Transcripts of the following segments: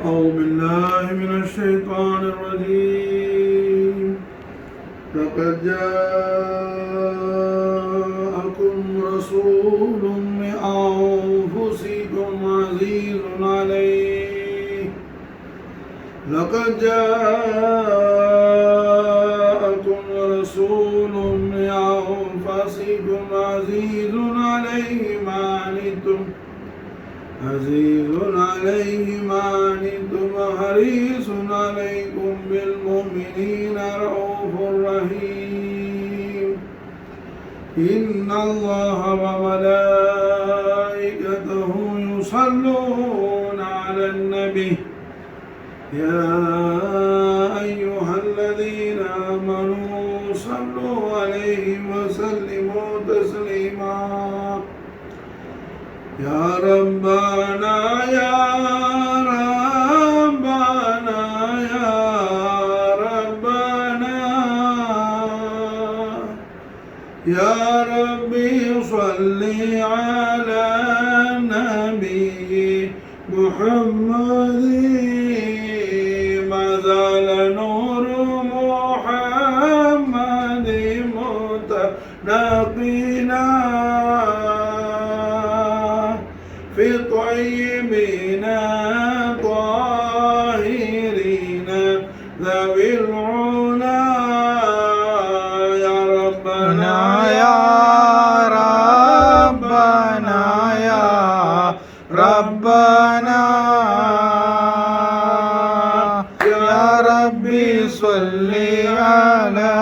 أعوذ بالله من الشيطان الرجيم. لقد جاءكم رسول من أنفسكم عزيز عليه لقد جاءكم رسول من أنفسكم عزيز عليه ما عنتم حريص عليكم بالمؤمنين رؤوف رحيم. إن الله وملائكته يصلون على النبي يا أيها الذين آمنوا صلوا عليه وسلموا تسليما. يا ربنا يا ربنا يا ربنا يا ربي صل على النبي محمد ما زال نور محمد متنقلا في طيبين طاهرين ذوي العلا. يا ربنا يا ربنا يا ربنا يا ربي صل على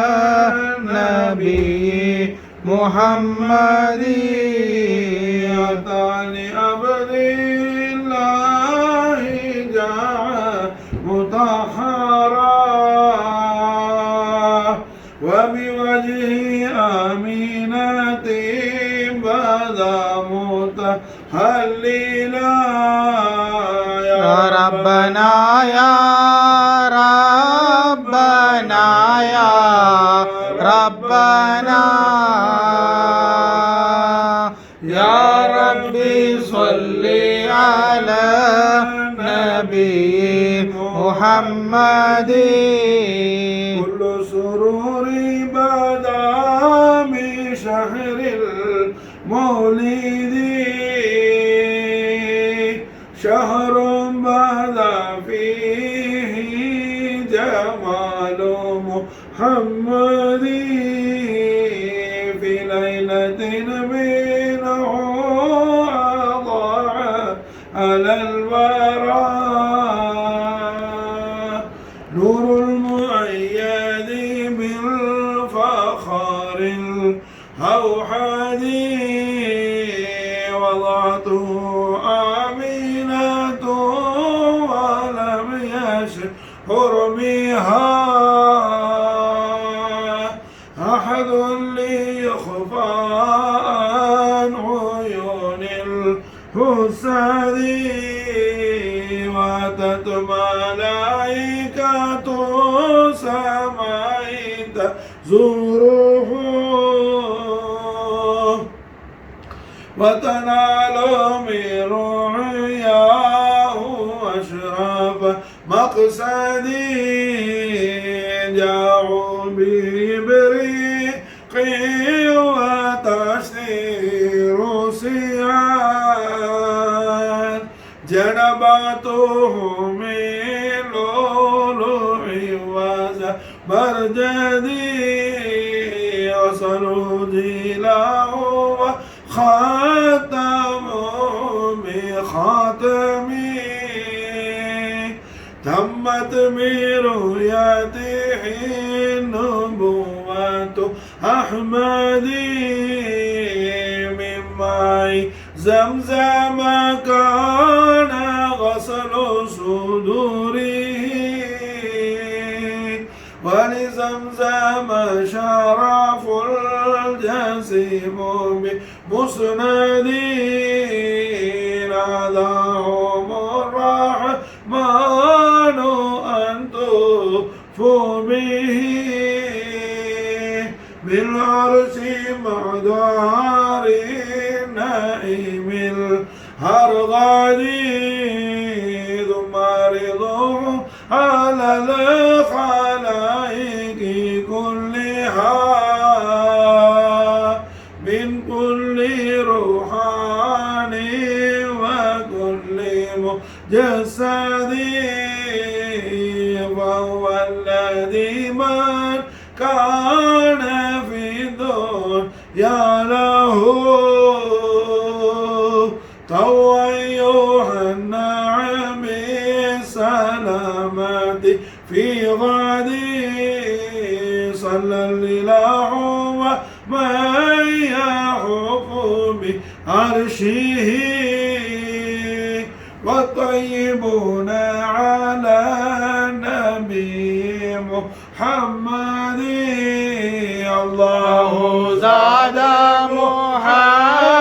النبي محمد عبد الله جاء مطهرا وبوجه آمنة بدا متهللا. يا ربنا يا ربنا يا ربنا يا ربي صل على نبي محمد. كل سرور بدا من شهر المولد شهر بدا فيه جمال محمد في ليلة منه أضاع على الورى نور المؤيد بالفخار الأوحد وضعته آمنة ولم يشعر بها أحد ليخفى عن عيون الحساد وأتت ملائكة سماء تزوره وتنال من رؤياه أشرف مقصدي جاءوا ببريق وتشتير سيان جنبته من لؤلؤ وزبرجدي وصلودي له وخاتم بخاتمي تمت برؤيته النبوة أحمدي من ماء زمزم كان غسل صدوره ولزمزم شرف الجسيم بمسندي ناداهم الرحمن أن تطفوا به بالعرش مدار النائم الهرغاني ثم عارضه على الخلائق كلها من كل روحاني وكل مجسد وهو الذي من كان في الدنيا له طوى النعم سلامة في غدي صلى الإله ومن يحق بعرشه والطيبون على النبي محمد الله زاد محمدا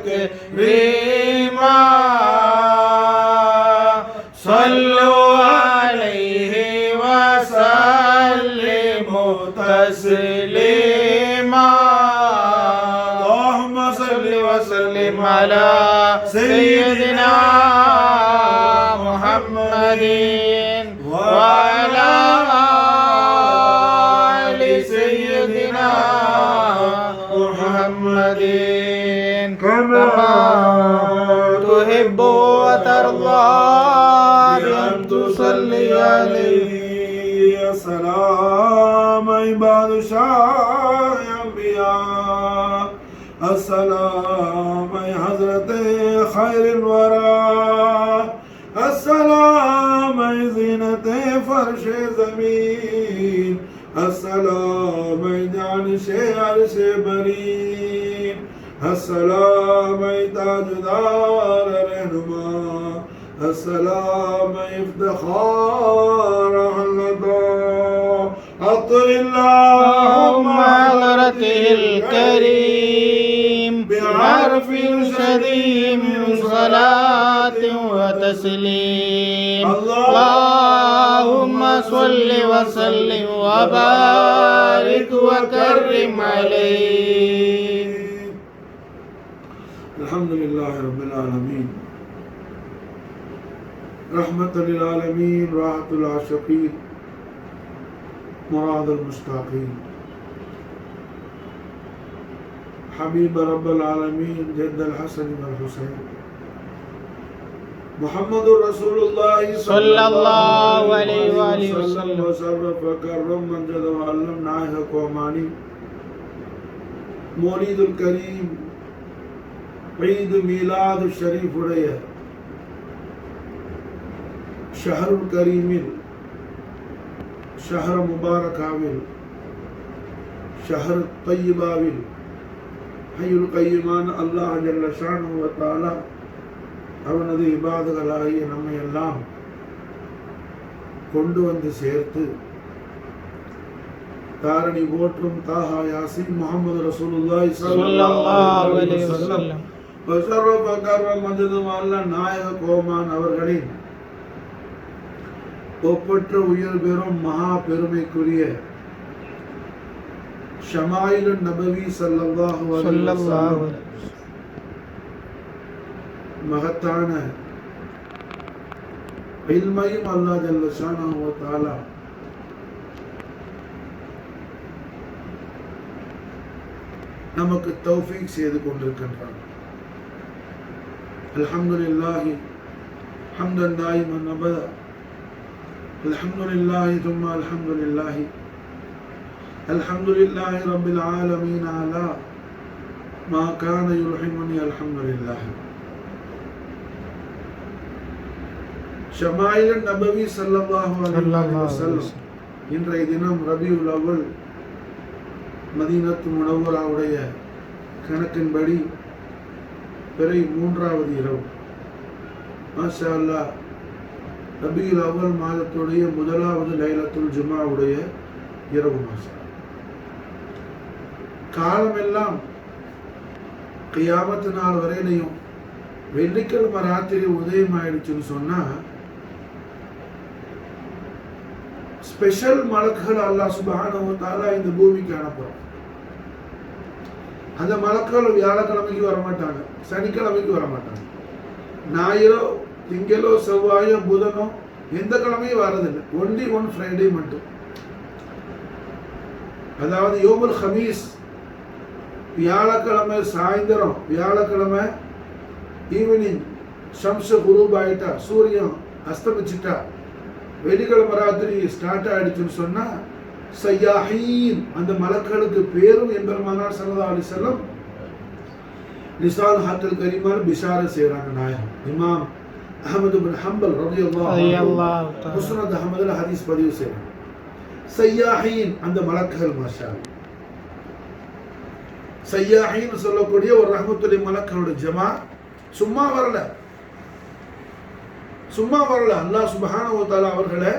تكريما صلوا عليه وسلموا تسليما اللهم صل وسلم على سيدنا محمد وعلى آل سيدنا محمد كما تحب وترضى بأن تصلي عليه. السلام عباد شاه انبیاء السلام حضرت خیر الورى السلام زینت فرش زمین السلام جانش عرش برین السلام تاجدار رہنما السلام افتخار حلقا اطر اللهم حضرته الكريم بحرف شديد من صلاة وتسليم اللهم صل وسلم وبارك وكرم عليه. الحمد لله رب العالمين رحمة للعالمين راحة العاشقين مراد المشتاقين حبيب رب العالمين جد الحسن والحسين محمد رسول الله صلى الله عليه وآله وسلم وشرف وكرم من جد وعلم نائحك وماني مولد الكريم عيد ميلاد الشريف உடைய ஷஹருல் கரீமில் ஷஹர் முபாரகாவில் ஷஹர் தய்யிபாவில் ஹய்யுல் கய்யிமான அல்லாஹ் ஜல்ல ஷானுஹு வ தஆலா அவனது இபாதுகளாகிய நம்மை எல்லாம் கொண்டு வந்து சேர்த்து தாரணி போற்றும் தாஹா யாசின் முஹம்மது ரசூலுல்லாஹி ஸல்லல்லாஹு அலைஹி வஸல்லம் வஸர்ரஃப கர்ரம் மஜது அல்லாஹ் நாயக கோமான் அவர்களின் ஒப்பற்ற உயர் பெறும் மகா பெருமைக்குரிய ஷமாயிலுன் நபவி ஸல்லல்லாஹு அலைஹி வஸல்லம் மகத்தான இல்மையும் அல்லாஹ் ஜல்ல ஷானஹு வ தஆலா நமக்கு தௌஃபீக் செய்து கொண்டிருக்கின்றான். அல்ஹம்துலில்லாஹி ஹம்தன் தாயிமன் அபதா அல்ஹம்துலில்லாஹி தும்ம அல்ஹம்துலில்லாஹி அல்ஹம்துலில்லாஹி ரப்பில் ஆலமீன் அலா மா கான யுல்ஹிமுனி அல்ஹம்துலில்லாஹி. ஷமாயிலுன் நபவி ஸல்லல்லாஹு அலைஹி வஸல்லம் இன்றைய தினம் ரபியுல் அவ்வல் மதீனத்து முனவ்வராவுடைய கணக்கின்படி பிறை 3வது இரவு. மாஷா அல்லாஹ் ரபியுல் அவ்வல் மாதத்துடைய 1வது லைலத்துல் ஜுமாவுடைய இரவு. மாஷா காலமெல்லாம் கியாமத்து நாள் வரையிலையும் வெள்ளிக்கிழமை ராத்திரி உதயம் ஆயிடுச்சுன்னு சொன்னா ஸ்பெஷல் மலக்குகள் அல்லாஹ் சுப்ஹானஹு வ தஆலா இந்த பூமிக்கு அனுப்புறான். அந்த மலக்குகள் வியாழக்கிழமைக்கு வரமாட்டாங்க, சனிக்கிழமைக்கு வரமாட்டாங்க, ஞாயிறோ திங்களோ செவ்வாயோ புதனோ எந்த கிழமையும் வரதில்லை, ஒன்லி ஒன் ஃப்ரைடே மட்டும். அதாவது யோமுல் ஹமீஸ் வியாழக்கிழமை சாயந்தரம், வியாழக்கிழமை ஈவினிங் ஷம்ஸ் குரூப் ஆயிட்டா, சூரியன் அஸ்தமிச்சிட்டா, வெள்ளிக்கிழமை ராத்திரி ஸ்டார்ட் ஆயிடுச்சுன்னு சொன்னா சய்யாஹீன் அந்த மலக்களுக்கு பேரும் எம்பெருமானார் ஸல்லல்லாஹு அலைஹி வஸல்லம் லிசான் ஹாத்தல் கரீமால் பிஷாரத் செய்றாங்க. நாயகம் இமாம் அஹ்மத் இப்னு ஹம்பல் ரலியல்லாஹு தஆலா முஸ்னத் அஹ்மதுல ஹதீஸ் பதிவு செய்றாங்க. சய்யாஹீன் அந்த மலக்குகள் மாஷா அல்லாஹ். சய்யாஹீன் சொல்லக்கூடிய ஒரு ரஹ்மத்துல் மலக்களுடைய ஜமா சும்மா வரல, சும்மா வரல. அல்லாஹ் சுப்ஹானஹு வ தஆலா அவர்களை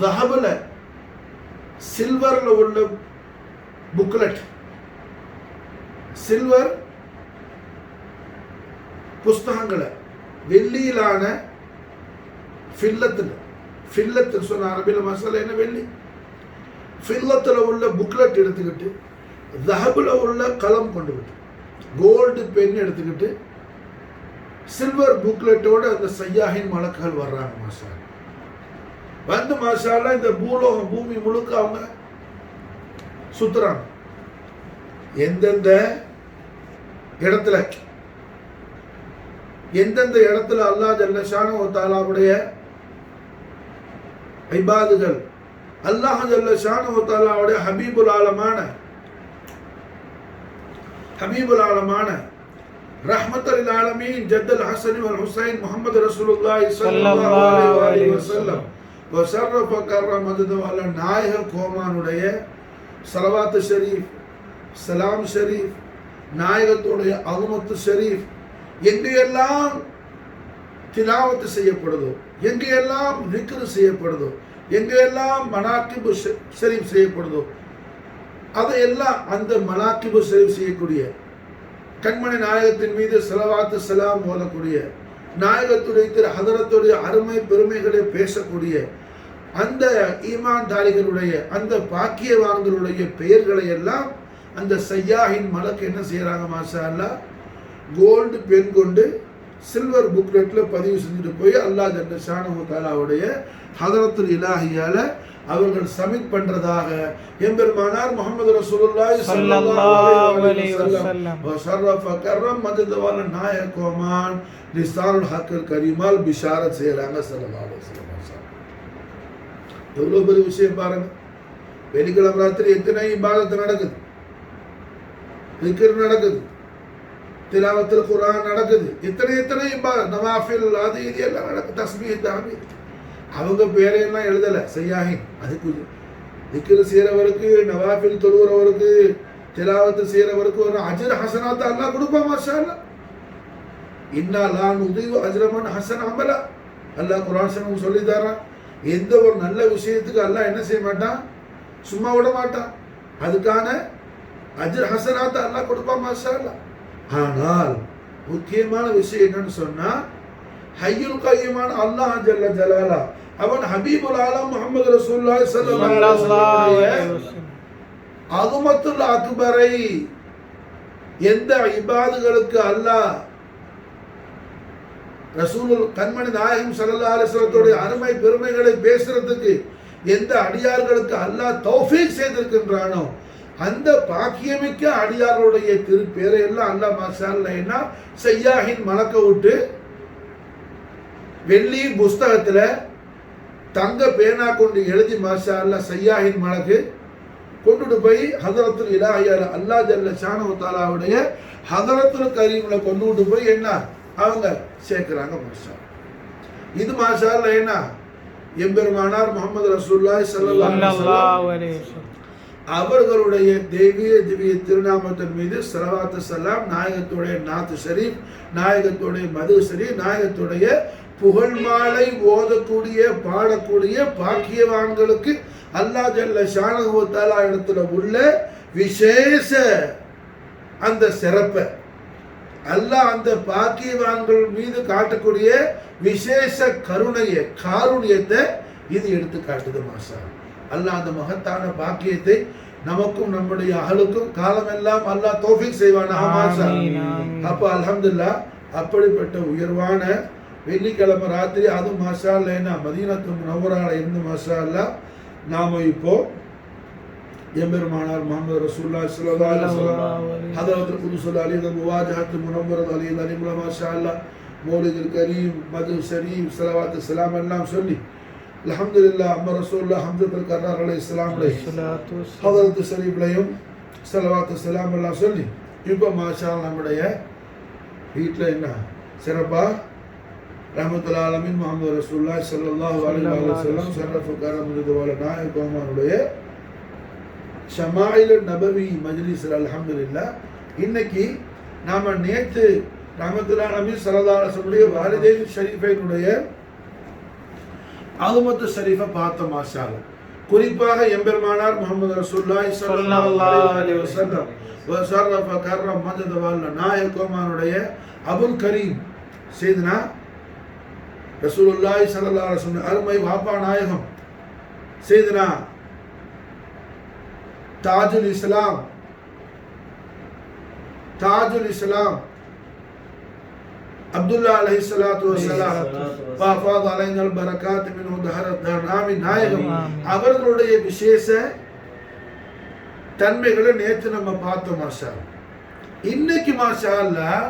ذهبல சில்வர்ல உள்ள புக்லெட், சில்வர் புஸ்தகங்களை வெள்ளியிலான ஃபில்லத்தில் சொன்ன அரபில மசாலா என்ன வெள்ளி, ஃபில்லத்தில் உள்ள புக்லெட் எடுத்துக்கிட்டு, தஹபுல உள்ள கலம் கொண்டு விட்டு, கோல்டு பென் எடுத்துக்கிட்டு, சில்வர் புக்லெட்டோட அந்த சய்யாஹின் மலக்குகள் வர்றாங்க. மாஷா வந்து மாஷா அல்லாஹ் இந்த பூலோகம் பூமி முழுக்க அவங்க சுத்துறாங்க. எந்தெந்த இடத்துல அல்லாஹ் ஜல்ல ஷானஹு வ தஆலாவுடைய இபாதுகள், அல்லாஹ் ஜல்ல ஷானஹு வ தஆலாவுடைய ஹபீபுல் ஆலமான ரஹ்மத்துல் ஆலமீன் ஜத்தல் ஹஸன் வல் ஹுசைன் முஹம்மது ரசூலுல்லாஹி ஸல்லல்லாஹு அலைஹி வஸல்லம் வஸர்ரஃப கர்ரம மததுவல்ல நாயக கோமானுடைய ஸலவாத் ஷரீஃப், சலாம் ஷரீஃப், நாயகத்துடைய அஸமத் ஷரீஃப் எங்கெல்லாம் திலாவத் செய்யப்படுதோ, எங்கெல்லாம் விக்ர் செய்யப்படுதோ, எங்கெல்லாம் மனாக்கிபு ஷரீஃப் செய்யப்படுதோ, அதையெல்லாம் அந்த மனாக்கிபு ஷரீஃப் செய்யக்கூடிய கண்மணி நாயகத்தின் மீது ஸலவாத்து ஸலாம் ஓதக்கூடிய, நாயகத்துடைய திரு ஹதரத்துடைய அருமை பெருமைகளை பேசக்கூடிய அந்த ஈமான்தாரிகளுடைய அந்த பாக்கியவான்களுடைய பெயர்களை எல்லாம் அந்த சய்யாஹின் மலக்கு என்ன செய்யறாங்க மாஷா அல்லாஹ், கோல்டு பென் கொண்டு சில்வர் புக்லெட்ல பதிவு செஞ்சுட்டு போய் அல்லாஹ் ஜல்ல ஷானஹு வ தஆலாவுடைய ஹதரத்துல் இலாஹியால அவர்கள் சமிட் பண்றதாக எம்பெருமானார் முஹம்மது ரசூலுல்லாஹி ஸல்லல்லாஹு அலைஹி வஸல்லம் வஸர்ரஃப கர்ரம் மததுவல்ல நாயக கோமான் லிசானுல் ஹக்கல் கரீமால் பிஷாரத் செய்றாங்க ஸல்லல்லாஹு அலைஹி வஸல்லம். எவ்வளவு பெரிய விஷயம் பாருங்க. வெள்ளிக்கிழமை ராத்திரி எத்தனை இபாதத் நடக்குது, திக்ர் நடக்குது, திலாவத்துல் குர்ஆன் நடக்குது, எத்தனை இபாதத் நவாஃபில் அது இது எல்லாம் நடக்குது, தஸ்பீஹ் தஹ்மீத். அவங்க பேரையெல்லாம் எழுதலை சய்யாஹின். அதுக்கு திக்ர் செய்கிறவருக்கு, நவாஃபில் தொழுகிறவருக்கு, திலாவத்து செய்கிறவருக்கு ஒரு அஜ்ர் ஹசனாத் அல்லாஹ் கொடுப்பான் மாஷா அல்லாஹ். இன்னா லா நுதீஉ அஜ்ர மன் ஹஸன அமலா, அல்லாஹ் குர்ஆன் சொல்லி தரான். எந்த ஒரு நல்ல விஷயத்துக்கு அல்லாஹ் என்ன செய்ய மாட்டான், சும்மா விட மாட்டான். அதுக்கான அஜ்ர் ஹசனாத் அல்லாஹ் கொடுப்பான் மாஷா அல்லாஹ். ஆனால் முக்கியமான விஷயம் என்னன்னு சொன்னா, ஹய்யுல் கய்யூமான அல்லாஹ் ஜல்ல ஜலாலா அவன் ஹபீபுல் ஆலம் முஹம்மது ரசூலுல்லாஹி ஸல்லல்லாஹு அலைஹி வஸல்லம் அஸமத்துல் அக்பரை எந்த இபாதுகளுக்கு அல்லாஹ் ரசூலுல் கண்மணி நாயகம் ஸல்லல்லாஹு அலைஹி வஸல்லத்துடைய அருமை பெருமைகளை பேசுறதுக்கு எந்த அடியார்களுக்கு அல்லாஹ் தௌஃபீக் செய்திருக்கின்றானோ அந்த பாக்கியமிக்க அடியார்களுடைய திருப்பேரை எல்லாம் அல்லாஹ் மாஷா அல்லாஹ் என்ன சய்யாஹின் மலக்க விட்டு வெள்ளி புஸ்தகத்துல தங்க பேனா கொண்டு எழுதி மாஷா அல்லாஹ் சய்யாஹின் மலக்கு கொண்டுட்டு போய் ஹதரத்துல் இலாஹியால அல்லாஹ் ஜல்ல ஷானஹு வ தஆலாவுடைய ஹதரத்துல் கரீம்ல கொண்டுட்டு போய் என்ன அவங்க சேர்க்கிறாங்க மாஷா. இது மாஷா அல்லாஹ் என்ன எம்பெருமானார் முஹம்மது ரசூலுல்லாஹி ஸல்லல்லாஹு அலைஹி வஸல்லம் அவர்களுடைய திவ்ய திருநாமத்தின் மீது ஸலவாத்து ஸலாம், நாயகத்துடைய நாத் ஷரீஃப், நாயகத்துடைய மது ஷரீஃப், நாயகத்துடைய புகழ் மாலை ஓதக்கூடிய பாடக்கூடிய பாக்கியவான்களுக்கு அல்லாஹ் ஜல்ல ஷானஹு வ தஆலா இடத்துல உள்ள விசேஷ அந்த சிறப்பை அல்லாஹ் அந்த பாக்கியவான்கள் மீது காட்டக்கூடிய விசேஷ கருணையை காருண்யத்தை இது எடுத்து காட்டுது மாஷா. அல்லாஹ் அந்த மகத்தான பாக்கியத்தை நமக்கும் நம்முடைய அஹலுக்கும் காலமெல்லாம் அல்லாஹ் தௌஃபீக் செய்வானாக மாஷா. அப்ப அல்ஹம்துலில்லாஹ் அப்படிப்பட்ட உயர்வான வெள்ளிக்கிழமை ராத்திரி அதுவும் மாஷா அல்லா மதீனத்து முனவ்வரால இருந்து மாஷா அல்லா நாம இப்போ எம்பெருமானார் முஹம்மது ரசூலுல்லாஹி ஸல்லல்லாஹு அலைஹி வஸல்லம் ஹதரத்துல் குதுஸுல் அலியல் முவாஜஹத்து முனவ்வரத் அலியல் அலிமுல மாஷா அல்லா மௌலிதுல் கரீம் மது ஷரீஃப் ஸலவாத்து ஸலாம் எல்லாம் சொல்லி அல்ஹம்துலில்லாஹ் அம்மா ரசூலுல்லாஹ் ஹம்துல் கர்ரார் அலைஹிஸ்ஸலாம் ஹதரத்து ஷரீஃப்லையும் ஸலவாத்து ஸலாம் எல்லாம் சொல்லி இப்போ மாஷா அல்லா நம்முடைய வீட்டில் என்ன சிறப்பாக ரஹ்மத்துல் ஆலமீன் முஹம்மது ரசூலுல்லாஹி ஸல்லல்லாஹு அலைஹி வஸல்லம் ஷரஃபு கரம் ரிதுவான நாயகமானுடைய ஷமாயில் நபவி மஜ்லிஸ் அல்ஹம்துலில்லாஹ். இன்னைக்கு நாம நேற்று ரஹ்மத்துல் ஆலமீன் ஸல்லல்லாஹு அலைஹி வஸல்லம் வாலிதைன் ஷரீஃபைனுடைய அலுமத்து ஷரீஃபை பார்த்த மாஷா அல்லாஹ். குறிப்பாக எம்பெருமானார் முஹம்மது ரசூலுல்லாஹி ஸல்லல்லாஹு அலைஹி வஸல்லம் வஸரஃப கர்ரம் மஜத் வால்ல நாயகமானுடைய அபுல் கரீம் சையதுனா ரசூலுல்லாஹி ஸல்லல்லாஹு அலைஹி வஸல்லம் அருமை வாப்பா நாயகம் சையதுனா தாஜுல் இஸ்லாம் அப்துல்லா அலைஹிஸ்ஸலாத்து வஸ்ஸலாம் ஃபஃபாத் அலைனல் பரகாத் மின்ஹு தஹரத் தர்நாமி நாயகம் அவர்களுடைய விசேஷ தன்மைகளை நேற்று நம்ம பார்த்தோம் மாஷா. இன்னைக்கு மாஷா அல்லாஹ்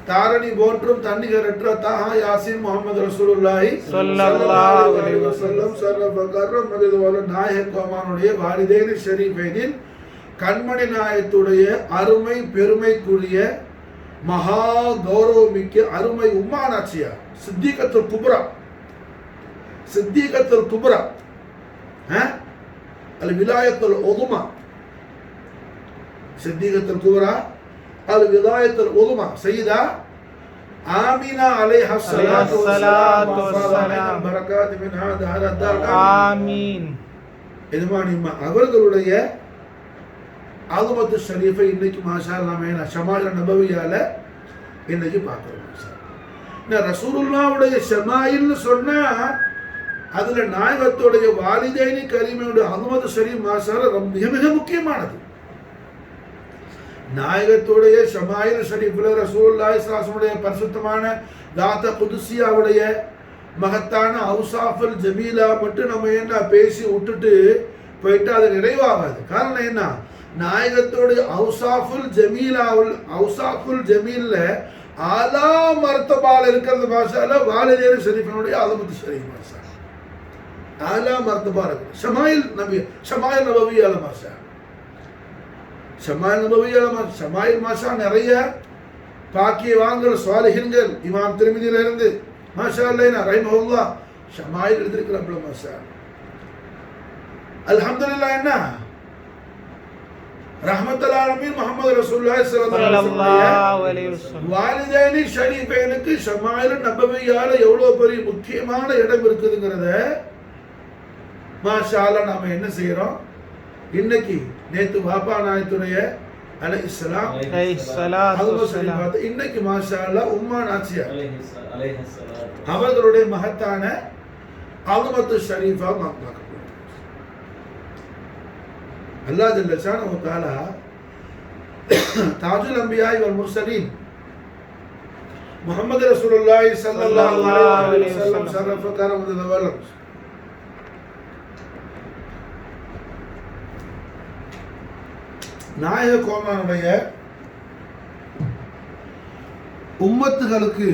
தாரணி போற்றும் தன்னிகரற்ற தாஹா யாசின் முஹம்மது ரசூலுல்லாஹி ஸல்லல்லாஹு அலைஹி வஸல்லம் ஷரஃப கர்ரம் மஜதுவல நாயகமானுடைய வாலிதைன் ஷரீஃபைனின் கண்மணி நாயகத்துடைய அருமை பெருமைக்குரிய மகா கௌரவமிக்க அருமை உம்மா நாச்சியா சித்திகத்துல் குப்ரா அல் விலாயத்துல் உதுமா சித்திகத்துல் குப்ரா அல் விலாயத்துல் உதுமா சையதா ஆமினா அலைஹா ஸலாத்து வஸ்ஸலாம் பரகாத் மின்ஹா தஹரத் ஆமீன். இதுமானிமா அவர்களுடைய ஆதுமத்து ஷரீஃபை இன்னைக்கு மாஷா அல்லாஹ் ஷமாயில் நபவியால இன்னைக்கு பார்க்கிறோம் மாஷா. நான் ரசூலுல்லாஹ்வுடைய ஷமாயில்னு சொன்னா அதுல நாயகத்துடைய வாலிதைனி கரீமுடைய ஆதுமத்து ஷரீஃப் மாஷா மிக மிக முக்கியமானது. நாயகத்துடைய ஷமாயில் ஷரீஃப்ல ரசூலுல்லாஹி ஸல்லல்லாஹு அலைஹி வஸல்லம் பரிசுத்தமான தாத்த குதுசியாவுடைய மகத்தான அவுசாஃபுல் ஜமீலா மட்டும் நம்ம என்ன பேசி விட்டுட்டு போயிட்டு அது நிறைவாகாது. காரணம் என்ன, நாயகத்தோடைய அவுசாஃபுல் ஜமீல்ல ஆலா மர்த்தபால இருக்கிறது மாஷாஅல்லா வாலிதைன் ஷரீஃபினுடைய ஆதுமத்து ஷரீஃப் மாஷா ஆலா மர்த்தபா இருக்கு. ஷமாயில் நபவியால மாஷா ஷமாயில் மாஷா நிறைய பாக்கியவான்கள் சாலிஹீன்கள் இமாம் திர்மிதியில இருந்து மாஷா அல்லாஹ் ரஹிமஹுல்லாஹ் ஷமாயில் எடுத்திருக்கிறாப்ல மாஷா. அல்ஹம்துலில்லாஹ் என்ன ரஹ்மத்துல் ஆலமீன் முஹம்மது ரசூலுல்லாஹி ஸல்லல்லாஹு அலைஹி வஸல்லம் வாலிதைனி ஷரீஃபைனுக்கு ஷமாயில் நபவியால எவ்வளவு பெரிய முக்கியமான இடம் இருக்குதுங்கிறத மாஷா அல்லாஹ் நாம என்ன செய்யறோம், இன்னைக்கு நேத்து பாப்பா நாயத்துடைய அலைஹிஸ்ஸலாம் இன்னைக்கு மாஷா அல்லாஹ் உம்மா நாச்சியா அவர்களுடைய மகத்தான ஆதுமத்து ஷரீஃபா பார்க்க அல்லாஹ் ஜல்ல ஷானஹு தஆலா தாஜுல் அன்பியா வல் முர்சலீன் முஹம்மது ரசூலுல்லாஹி ஸல்லல்லாஹு அலைஹி வஸல்லம் ஷரஃப கரம் தவல்லம் நாயக கோமானுடைய உம்மத்துகளுக்கு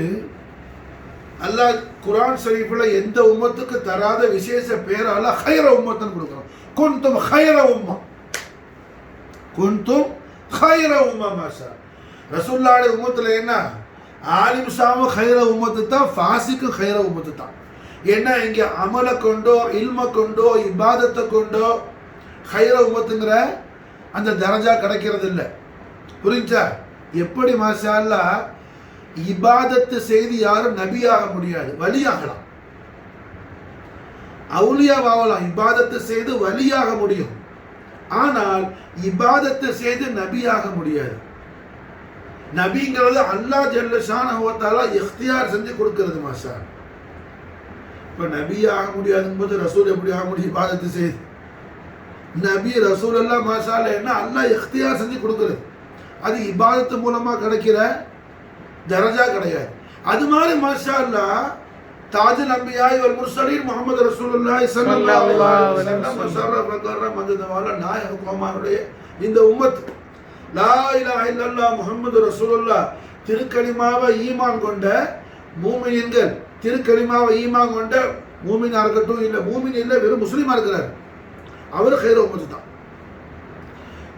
அல்லாஹ் குர்ஆன் ஷரீஃப்ல எந்த உம்மத்துக்கு தராத விசேஷ பேரால ஹைர உம்மத்துன்னு கொடுக்குறோம். குன்தும் ஹைர உம்மா மாஷா. ரசூலுல்லாஹி உம்மத்துல என்ன ஆலிம் ஷாமு ஹைர உம்மத்து தான், ஃபாசிக்கு ஹைர உம்மத்து தான். ஏன்னா இங்க அமலை கொண்டோ இல்ம கொண்டோ இபாதத்தை கொண்டோ ஹைர உம்மத்துங்கிற அந்த தரஜா கிடைக்கிறது இல்லை. புரிஞ்சா? எப்படி மாஷா அல்லாஹ் இபாதத்து செய்து யாரும் நபியாக முடியாது, வலியாகலாம், அவுலியாவாகலாம். இபாதத்து செய்து வலியாக முடியும், ஆனால் இபாதத்து செய்து நபியாக முடியாது. நபிங்கிறது அல்லாஹ் ஜல்ல ஷானஹு வ தஆலா இக்தியார் செஞ்சு கொடுக்கிறது மாஷா. இப்ப நபியாக முடியாதுங்கும் போது ரசூல் எப்படி ஆக முடியும்? இபாதத்து செய்து நபி ரசூல் எல்லாம் மாஷா அல்லாஹ் என்ன அல்லாஹ் இக்தியார் செஞ்சு கொடுக்கிறது. அது இபாதத்து மூலமா கிடைக்கிற தரஜா கிடையாது. அது மாதிரி மாஷா அல்லாஹ் தாஜுல் அன்பியாய் வல் முர்சலீன் முஹம்மது ரசூலுல்லாஹி ஸல்லல்லாஹு அலைஹி வஸல்லம் மஷரஃப கர்ரம் மஜ்தவால நாயக கோமானுடைய இந்த உம்மத் லா இலாஹ இல்லல்லாஹ் முஹம்மது ரசூலுல்லாஹ் திருக்கலிமாவை ஈமான் கொண்ட மூமின்கள், திருக்கலிமாவை ஈமான் கொண்ட மூமினா இருக்கட்டும், இல்லை மூமின் இல்லை வெறும் முஸ்லீமா இருக்கிறார், அவர் ஹைர உம்மத்து தான்.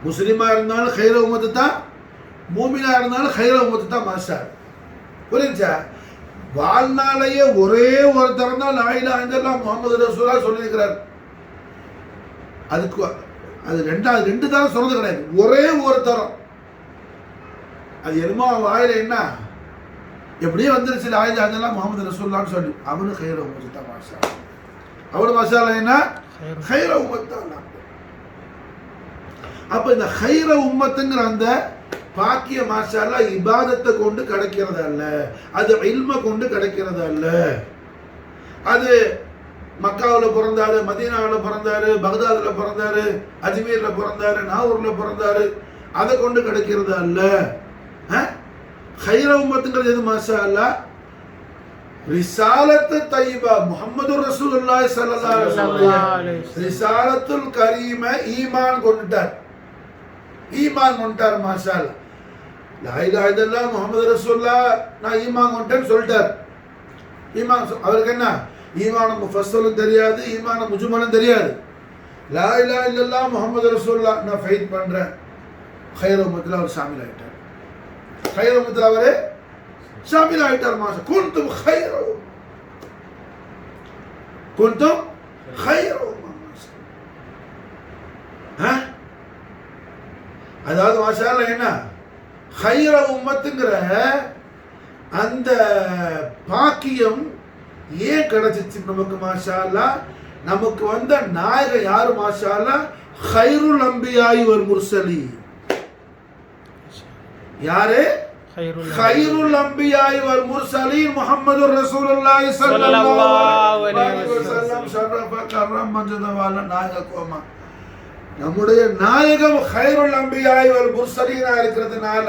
முஸ்லீமா இருந்தாலும் ஹைர உம்மத்து தான், மூமினா இருந்தாலும் ஹைர உம்மத்து தான். மாஷா புரிஞ்சா? வாழ்நாளையே ஒரே ஒரு தரம் தான் லா இலாஹ இல்லல்லாஹ் முஹம்மது ரசூலுல்லாஹ் சொல்லியிருக்கிறார். அதுக்கு அது ரெண்டு தரம் சொன்னது கிடையாது, ஒரே ஒரு தரம். அது என்னமோ வாயில என்ன எப்படியே வந்துருச்சு லா இலாஹ இல்லல்லாஹ் முஹம்மது ரசூலுல்லாஹ்னு சொல்லி அவனு ஹைர உம்மத்து தான். மாஷா அவனு மாஷா என்ன ஹைர உம்மத்து தான். அப்ப இந்த ஹைர உம்மத்துங்கிற அந்த பாக்கிய மாஷா அல்லாஹ் இபாதத்தை கொண்டு கிடைக்கிறது அல்ல, அது இல்ம கொண்டு கிடைக்கிறது அல்ல. அது மக்காவில் பிறந்தாரு, மதீனாவில் பிறந்தாரு, பக்தாதில் பிறந்தாரு, அஜ்மீரில் பிறந்தாரு, நாகூரில் பிறந்தாரு, அதை கொண்டு கிடைக்கிறது அல்ல. ஹைர உம்மத்துங்கிறது எது மாஷா அல்லாஹ்? ரிசாலத்து தையபா முஹம்மது ரசூலுல்லாஹி ஸல்லல்லாஹு அலைஹி வஸல்லம் ரிசாலத்துல் கரீம ஈமான் கொண்டுட்டார், ஈமான் கொண்டார். மாஷா அல்லாஹ் லா இலாஹ இல்லல்லாஹ் முஹம்மது ரசூலுல்லாஹ் நான் ஈமான் கொண்டேன்னு சொல்லிட்டார். ஈமான் அவருக்கு என்ன ஈமான முஃபஸ்ஸலும் தெரியாது, ஈமான முஜ்மலும் தெரியாது. லா இலாஹ இல்லல்லாஹ் முஹம்மது ரசூலுல்லாஹ் நான் ஃபைத் பண்றேன், ஹைர உம்மத்துல அவர் ஷாமில் ஆயிட்டார். ஹைர உம்மத்துல அவரே ஷாமில் ஆயிட்டார். மாஷா குன்தும் ஹைர குன்தும் ஹைர அதாவது மாஷா அல்லாஹ் என்ன ஹைர உம்மத்துங்கிற அந்த பாக்கியம் ஏன் கிடைச்சிச்சு நமக்கு? மாஷா அல்லாஹ் நமக்கு வந்த நாயகம் யாரு? மாஷா அல்லாஹ் ஹைருல் அன்பியாய் வல் முர்சலீன். யாரு? ஹைருல் அன்பியாய் வல் முர்சலீன் முஹம்மது ரசூலுல்லாஹி ஸல்லல்லாஹு அலைஹி வஸல்லம் ஷரஃப கர்ரம் மஜ்தவால நாயக கோமா. நம்முடைய நாயகம் ஹைருல் அன்பியாய் வல் முர்சலீனா இருக்கிறதுனால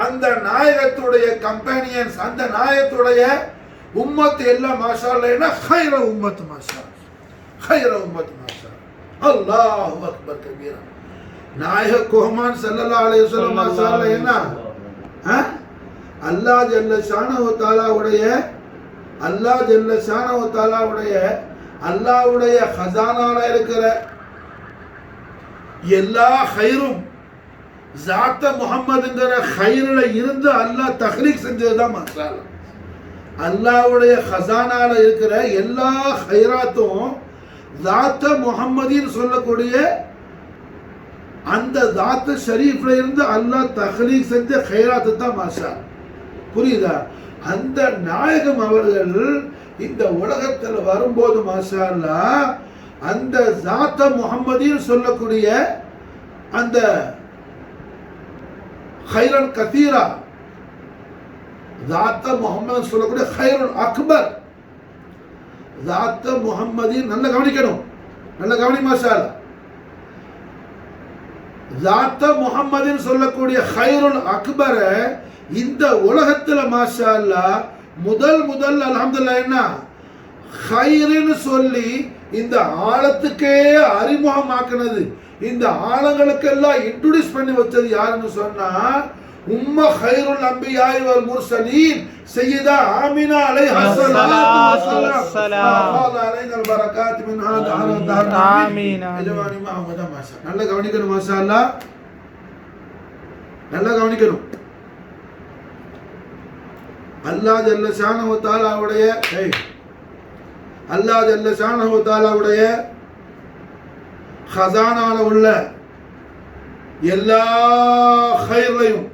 அந்த நாயகத்துடைய கம்பெனியன்ஸ், அந்த நாயகத்துடைய உம்மத் எல்லாம் மாஷா அல்லாஹ் ஹைர உம்மத். மாஷா ஹைர உம்மத். மாஷா அல்லாஹு அக்பர் கபீரா. நாயக கோமான் ஸல்லல்லாஹு அலைஹி வஸல்லம் மாஷா அல்லாஹ் என்ன அல்லாஹ் ஜல்ல ஷானஹு வ தஆலாவுடைய அல்லாஹ் ஜல்ல ஷானஹு வ தஆலாவுடைய அல்லாஹ்வுடைய खजानाல இருக்கிற எல்லா ஹைரும் ஜாத்த முஹம்மதுங்கிற ஹைரில் இருந்து அல்லாஹ் தஹ்லீக் செஞ்சதுதான். மாஷா அல்லாஹ் அல்லாஹ்வுடைய खजानाல இருக்கிற எல்லா ஹைராத்தும் ஜாத்த முஹம்மதின்னு சொல்லக்கூடிய அந்த ஜாத்து ஷரீஃப்ல இருந்து அல்லாஹ் தஹ்லீக் செஞ்ச ஹைராத்து தான். மாஷா புரியுதா? அந்த நாயகம் அவர்கள் இந்த உலகத்தில் வரும்போது மாஷா அல்லாஹ் அந்த ஜாத்த முஹம்மதின்னு சொல்லக்கூடிய அந்த ஹைரன் கதீரா, ஜாத்த முஹம்மது சொல்லக்கூடிய ஹைருல் அக்பர், ஜாத்த முஹம்மதின் நல்ல கவனிக்கணும், நல்ல கவனி மாஷா அல்லாஹ். ஜாத்த முஹம்மதின் சொல்லக்கூடிய ஹைருல் அக்பர இந்த உலகத்தில் மாஷா அல்லாஹ் முதல் அல்ஹம்துலில்லாஹ் என்ன ஹைருன்னு சொல்லி இந்த ஆழத்துக்கே அறிமுகமாக்குனது, இந்த ஆழங்களுக்கெல்லாம் இன்ட்ரோடியூஸ் பண்ணி வச்சது யாருன்னு சொன்னா உம்ம ஹைருல் அன்பியாய் வல் முர்சலீன் சய்யிதா ஆமினா அலைஹா ஸலாத்து வஸ்ஸலாம் அலைஹில் பரகாத் மின் ஹாதா ஆமீன். எஜமானி முஹம்மது மாஷா. நல்ல கவனிக்கணும் மாஷா அல்லாஹ், நல்ல கவனிக்கணும். அல்லாஹ் ஜல்ல ஷானஹு வ தஆலாவுடைய அல்லாஹ் ஜல்ல ஷானஹு வ தஆலாவுடைய खजानाல உள்ள எல்லா ஹைரையும்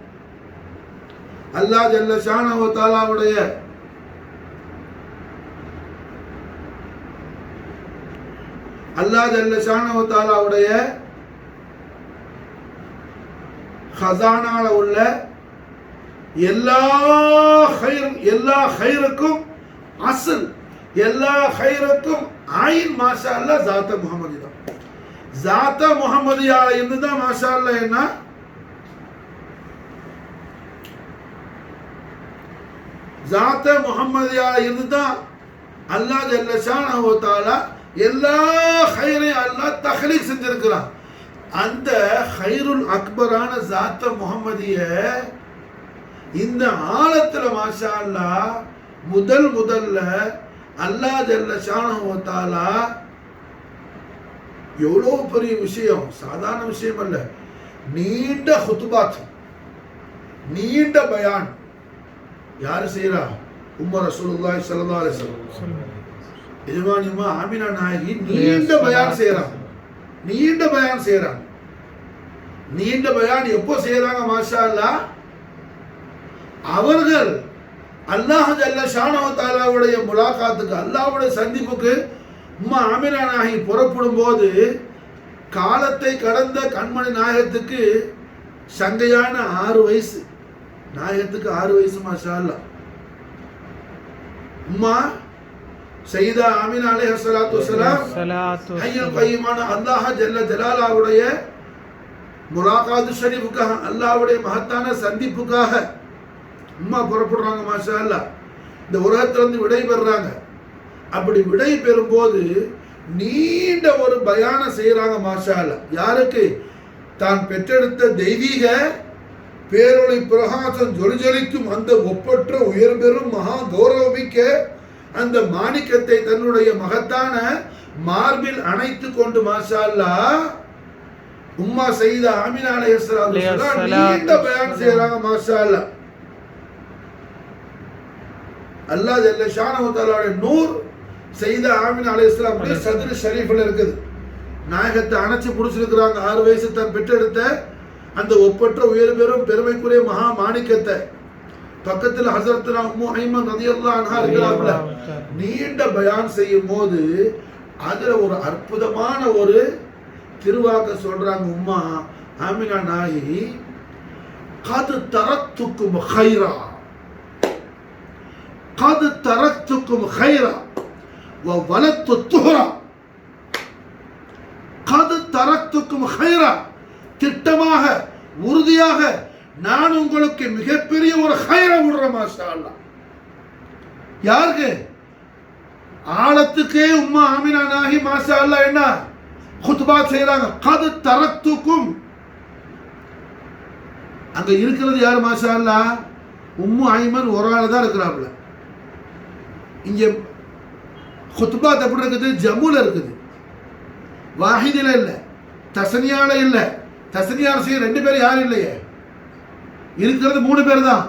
அல்லாஹ் ஜல்ல ஷானஹு வ தஆலாவுடைய அல்லாஹ் ஜல்ல ஷானஹு வ தஆலாவுடைய खजानाல உள்ள எல்லா ஹைரும், எல்லா ஹைருக்கும் அஸ்ல், எல்லா ஹைருக்கும் ஆயின் மாஷா அல்லாஹ் ஜாத்த முஹம்மதி தான். ஜாத்த முஹம்மதியா இருந்துதான் மாஷா அல்லாஹ் என்ன ஜாத்த முஹம்மதியா இருந்துதான் அல்லாஹ் ஜல்ல ஷானஹு வ தஆலா எல்லா ஹைரையும் அல்லாஹ் தக்லீக் செஞ்சிருக்கிறான். அந்த ஹைருல் அக்பரான ஜாத்த முஹம்மதிய இந்த ஆழத்துல மாஷா அல்லாஹ் முதல்ல அல்லாஹ் ஜல்ல ஷானஹு வ தஆலா எவ்வளோ பெரிய விஷயம், சாதாரண விஷயம் அல்ல. நீண்ட ஹுத்பாத், நீண்ட பயான் யாரு செய்யறா? உம்மர் ரசூலுல்லாஹி ஸல்லல்லாஹு அலைஹி வஸல்லம் எஜமானியம்மா ஆமினா நாயகி நீண்ட பயான் செய்யறாங்க. நீண்ட பயான் செய்யறாங்க. நீண்ட பயான் எப்போ செய்யறாங்க? மாஷா அல்லாஹ் அவர்கள் அல்லாஹ் ஜல்ல ஷானஹு வ தஆலாவுடைய முலாகாத்துக்கு, அல்லாஹ்வுடைய சந்திப்புக்கு உம்மா ஆமினா நாயகி புறப்படும் போது காலத்தை கடந்த கண்மணி நாயகத்துக்கு சங்கையான 6 வயசு. நாயகத்துக்கு 6 வயசு. மாஷா அல்லாஹ். உம்மா சையதா ஆமினா அலைஹிஸ்ஸலாத்து வஸ்ஸலாம் ஹய்யுல் கய்யூமான அல்லாஹ் ஜல்ல ஜலாலுடைய முலாகாத் ஷரீஃபுக்காக, அல்லாஹ்வுடைய மகத்தான சந்திப்புக்காக உம்மா புறப்படுறாங்க. மாஷா அல்லாஹ். இந்த உலகத்திலிருந்து விடை பெறுறாங்க. அப்படி விடை பெறும்போது நீண்ட ஒரு பயான செய்யறாங்க. மாஷா அல்லாஹ். யாருக்கு? தான் பெற்றெடுத்த தெய்வீக பேரொளி பிரகாசம் ஜொலிஜொலிக்கும் அந்த ஒப்பற்ற உயர் பெறும் மகா கௌரவமிக்க அந்த மாணிக்கத்தை தன்னுடைய மகத்தான மார்பில் அணைத்து கொண்டு மாஷா அல்லாஹ் உம்மா சையதா ஆமினா அலைஹிஸ்ஸலாத்து வஸ்ஸலாம் நீண்ட பயான் செய்யறாங்க. மாஷா அல்லாஹ். அல்லாஹ் ஜல்ல ஷானஹு வ தஆலாவுடைய நூர் சையதா ஆமினா அலைஹிஸ்ஸலாம் சத்ர் ஷரீஃப்ல இருக்குது. நாயகத்தை அணைச்சு பிடிச்சிருக்கிறாங்க. 6 வயசு தான் பெற்றெடுத்த அந்த ஒப்பற்ற உயர் பெறும் பெருமைக்குரிய மகா மாணிக்கத்தை. பக்கத்தில் ஹஸரத்னா உம்மு ஐமன் ரலியல்லாஹு அன்ஹா இருக்கிறாங்க. நீண்ட பயான் செய்யும் போது அதுல ஒரு அற்புதமான ஒரு திருவாக்க சொல்றாங்க. உம்மா ஆமினா நாயகி கத் தரக்துக்கும் கைரா, கத் தரக்துக்கும் கைரா வ வலத்து துஹரா, கத் தரக்துக்கும் கைரா, திட்டமாக உறுதியாக நான் உங்களுக்கு மிகப்பெரிய ஒரு ஹைரை விடுறேன். மாஷா அல்லாஹ். யாருக்கு? ஆழத்துக்கே உம்மா ஆமினா நாயகி மாஷா அல்லாஹ் என்ன குத்பா செய்றாங்க. கத் தரக்துக்கும். அங்க இருக்கிறது யார்? மாஷா அல்லாஹ் உம்மு ஐமன் ஒரு ஆள் தான் இருக்கிறாப்ல. இங்க குத்பாத் எப்படி இருக்குது? ஜம்முல இருக்குது. வாஹிதில இல்ல, தஸ்னியால இல்ல. தஸ்னியால செய்ய 2 பேர் யாரும் இல்லையே. இருக்கிறது 3 பேர் தான்.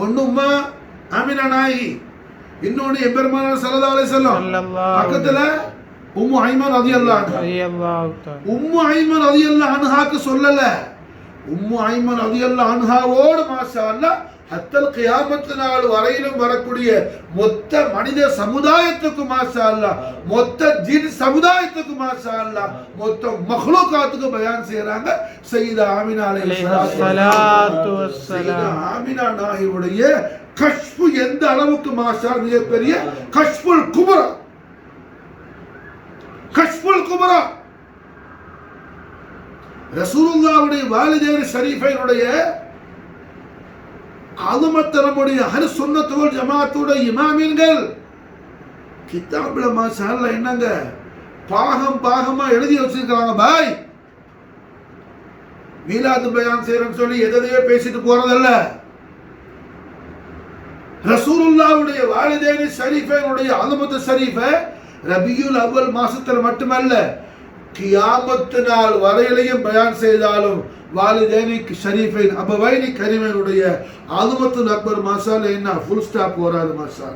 ஒன்னு உம்மா ஆமினா நாயகி, இன்னொன்னு எம்பெருமானார் ஸல்லல்லாஹு அலைஹி வஸல்லம், பக்கத்துல உம்மு ஐமன் ரலியல்லாஹு அன்ஹா. உம்மு ஐமன் ரலியல்லாஹு அன்ஹாக்கு சொல்லல, உம்மு ஐமன் ரலியல்லாஹு அன்ஹாவோடு மாஷா அல்லாஹ் ஹத்தல் கியாமத் நாள் வரையிலும் வரக்கூடிய மொத்த மனித சமுதாயத்துக்கு மாஷா அல்லாஹ், மொத்த ஜின் சமுதாயத்துக்கு மாஷா அல்லாஹ், மொத்த மக்லூகாத்துக்கு பயான் செய்றாங்க. சையதா ஆமினா அலைஹிஸ்ஸலாத்து வஸ்ஸலாம். சையதா ஆமினா நாயகியுடைய கஷ்ஃபு எந்த அளவுக்கு மாஷா மிகப்பெரிய கஷ்ஃபுல் குப்ரா, கஷ்ஃபுல் குப்ரா. ரசூலுல்லாஹ்வுடைய வாலிதைன் ஷரீஃபைனுடைய ஆளுமத்த நம்முடைய அஹ்லு சுன்னத் வல் ஜமாஅத்துடைய இமாமீன்கள் கிதாப்ல மாஷா அல்லாஹ் என்னங்க பாகமா எழுதி வச்சிருக்காங்க. பாய் மீலாது பயான் செய்யறேன்னு சொல்லி எதையோ பேசிட்டு போறதல்ல. ரசூலுல்லாஹ்வுடைய வாலிதைன் ஷரீஃபைனுடைய ஆளுமத்த ஷரீஃபை ரபியுல் அவ்வல் மாசத்துல மட்டுமல்ல கியாமத் நாள் வரையிலையும் பயான் செய்தாலும் வாலிதைனி ஷரீஃபைன் அபவைனி கரீமைனுடைய ஆதுமத்துல் அக்பர் மாஷா அல்லாஹ் என்ன ஃபுல் ஸ்டாப் வராது. மாஷா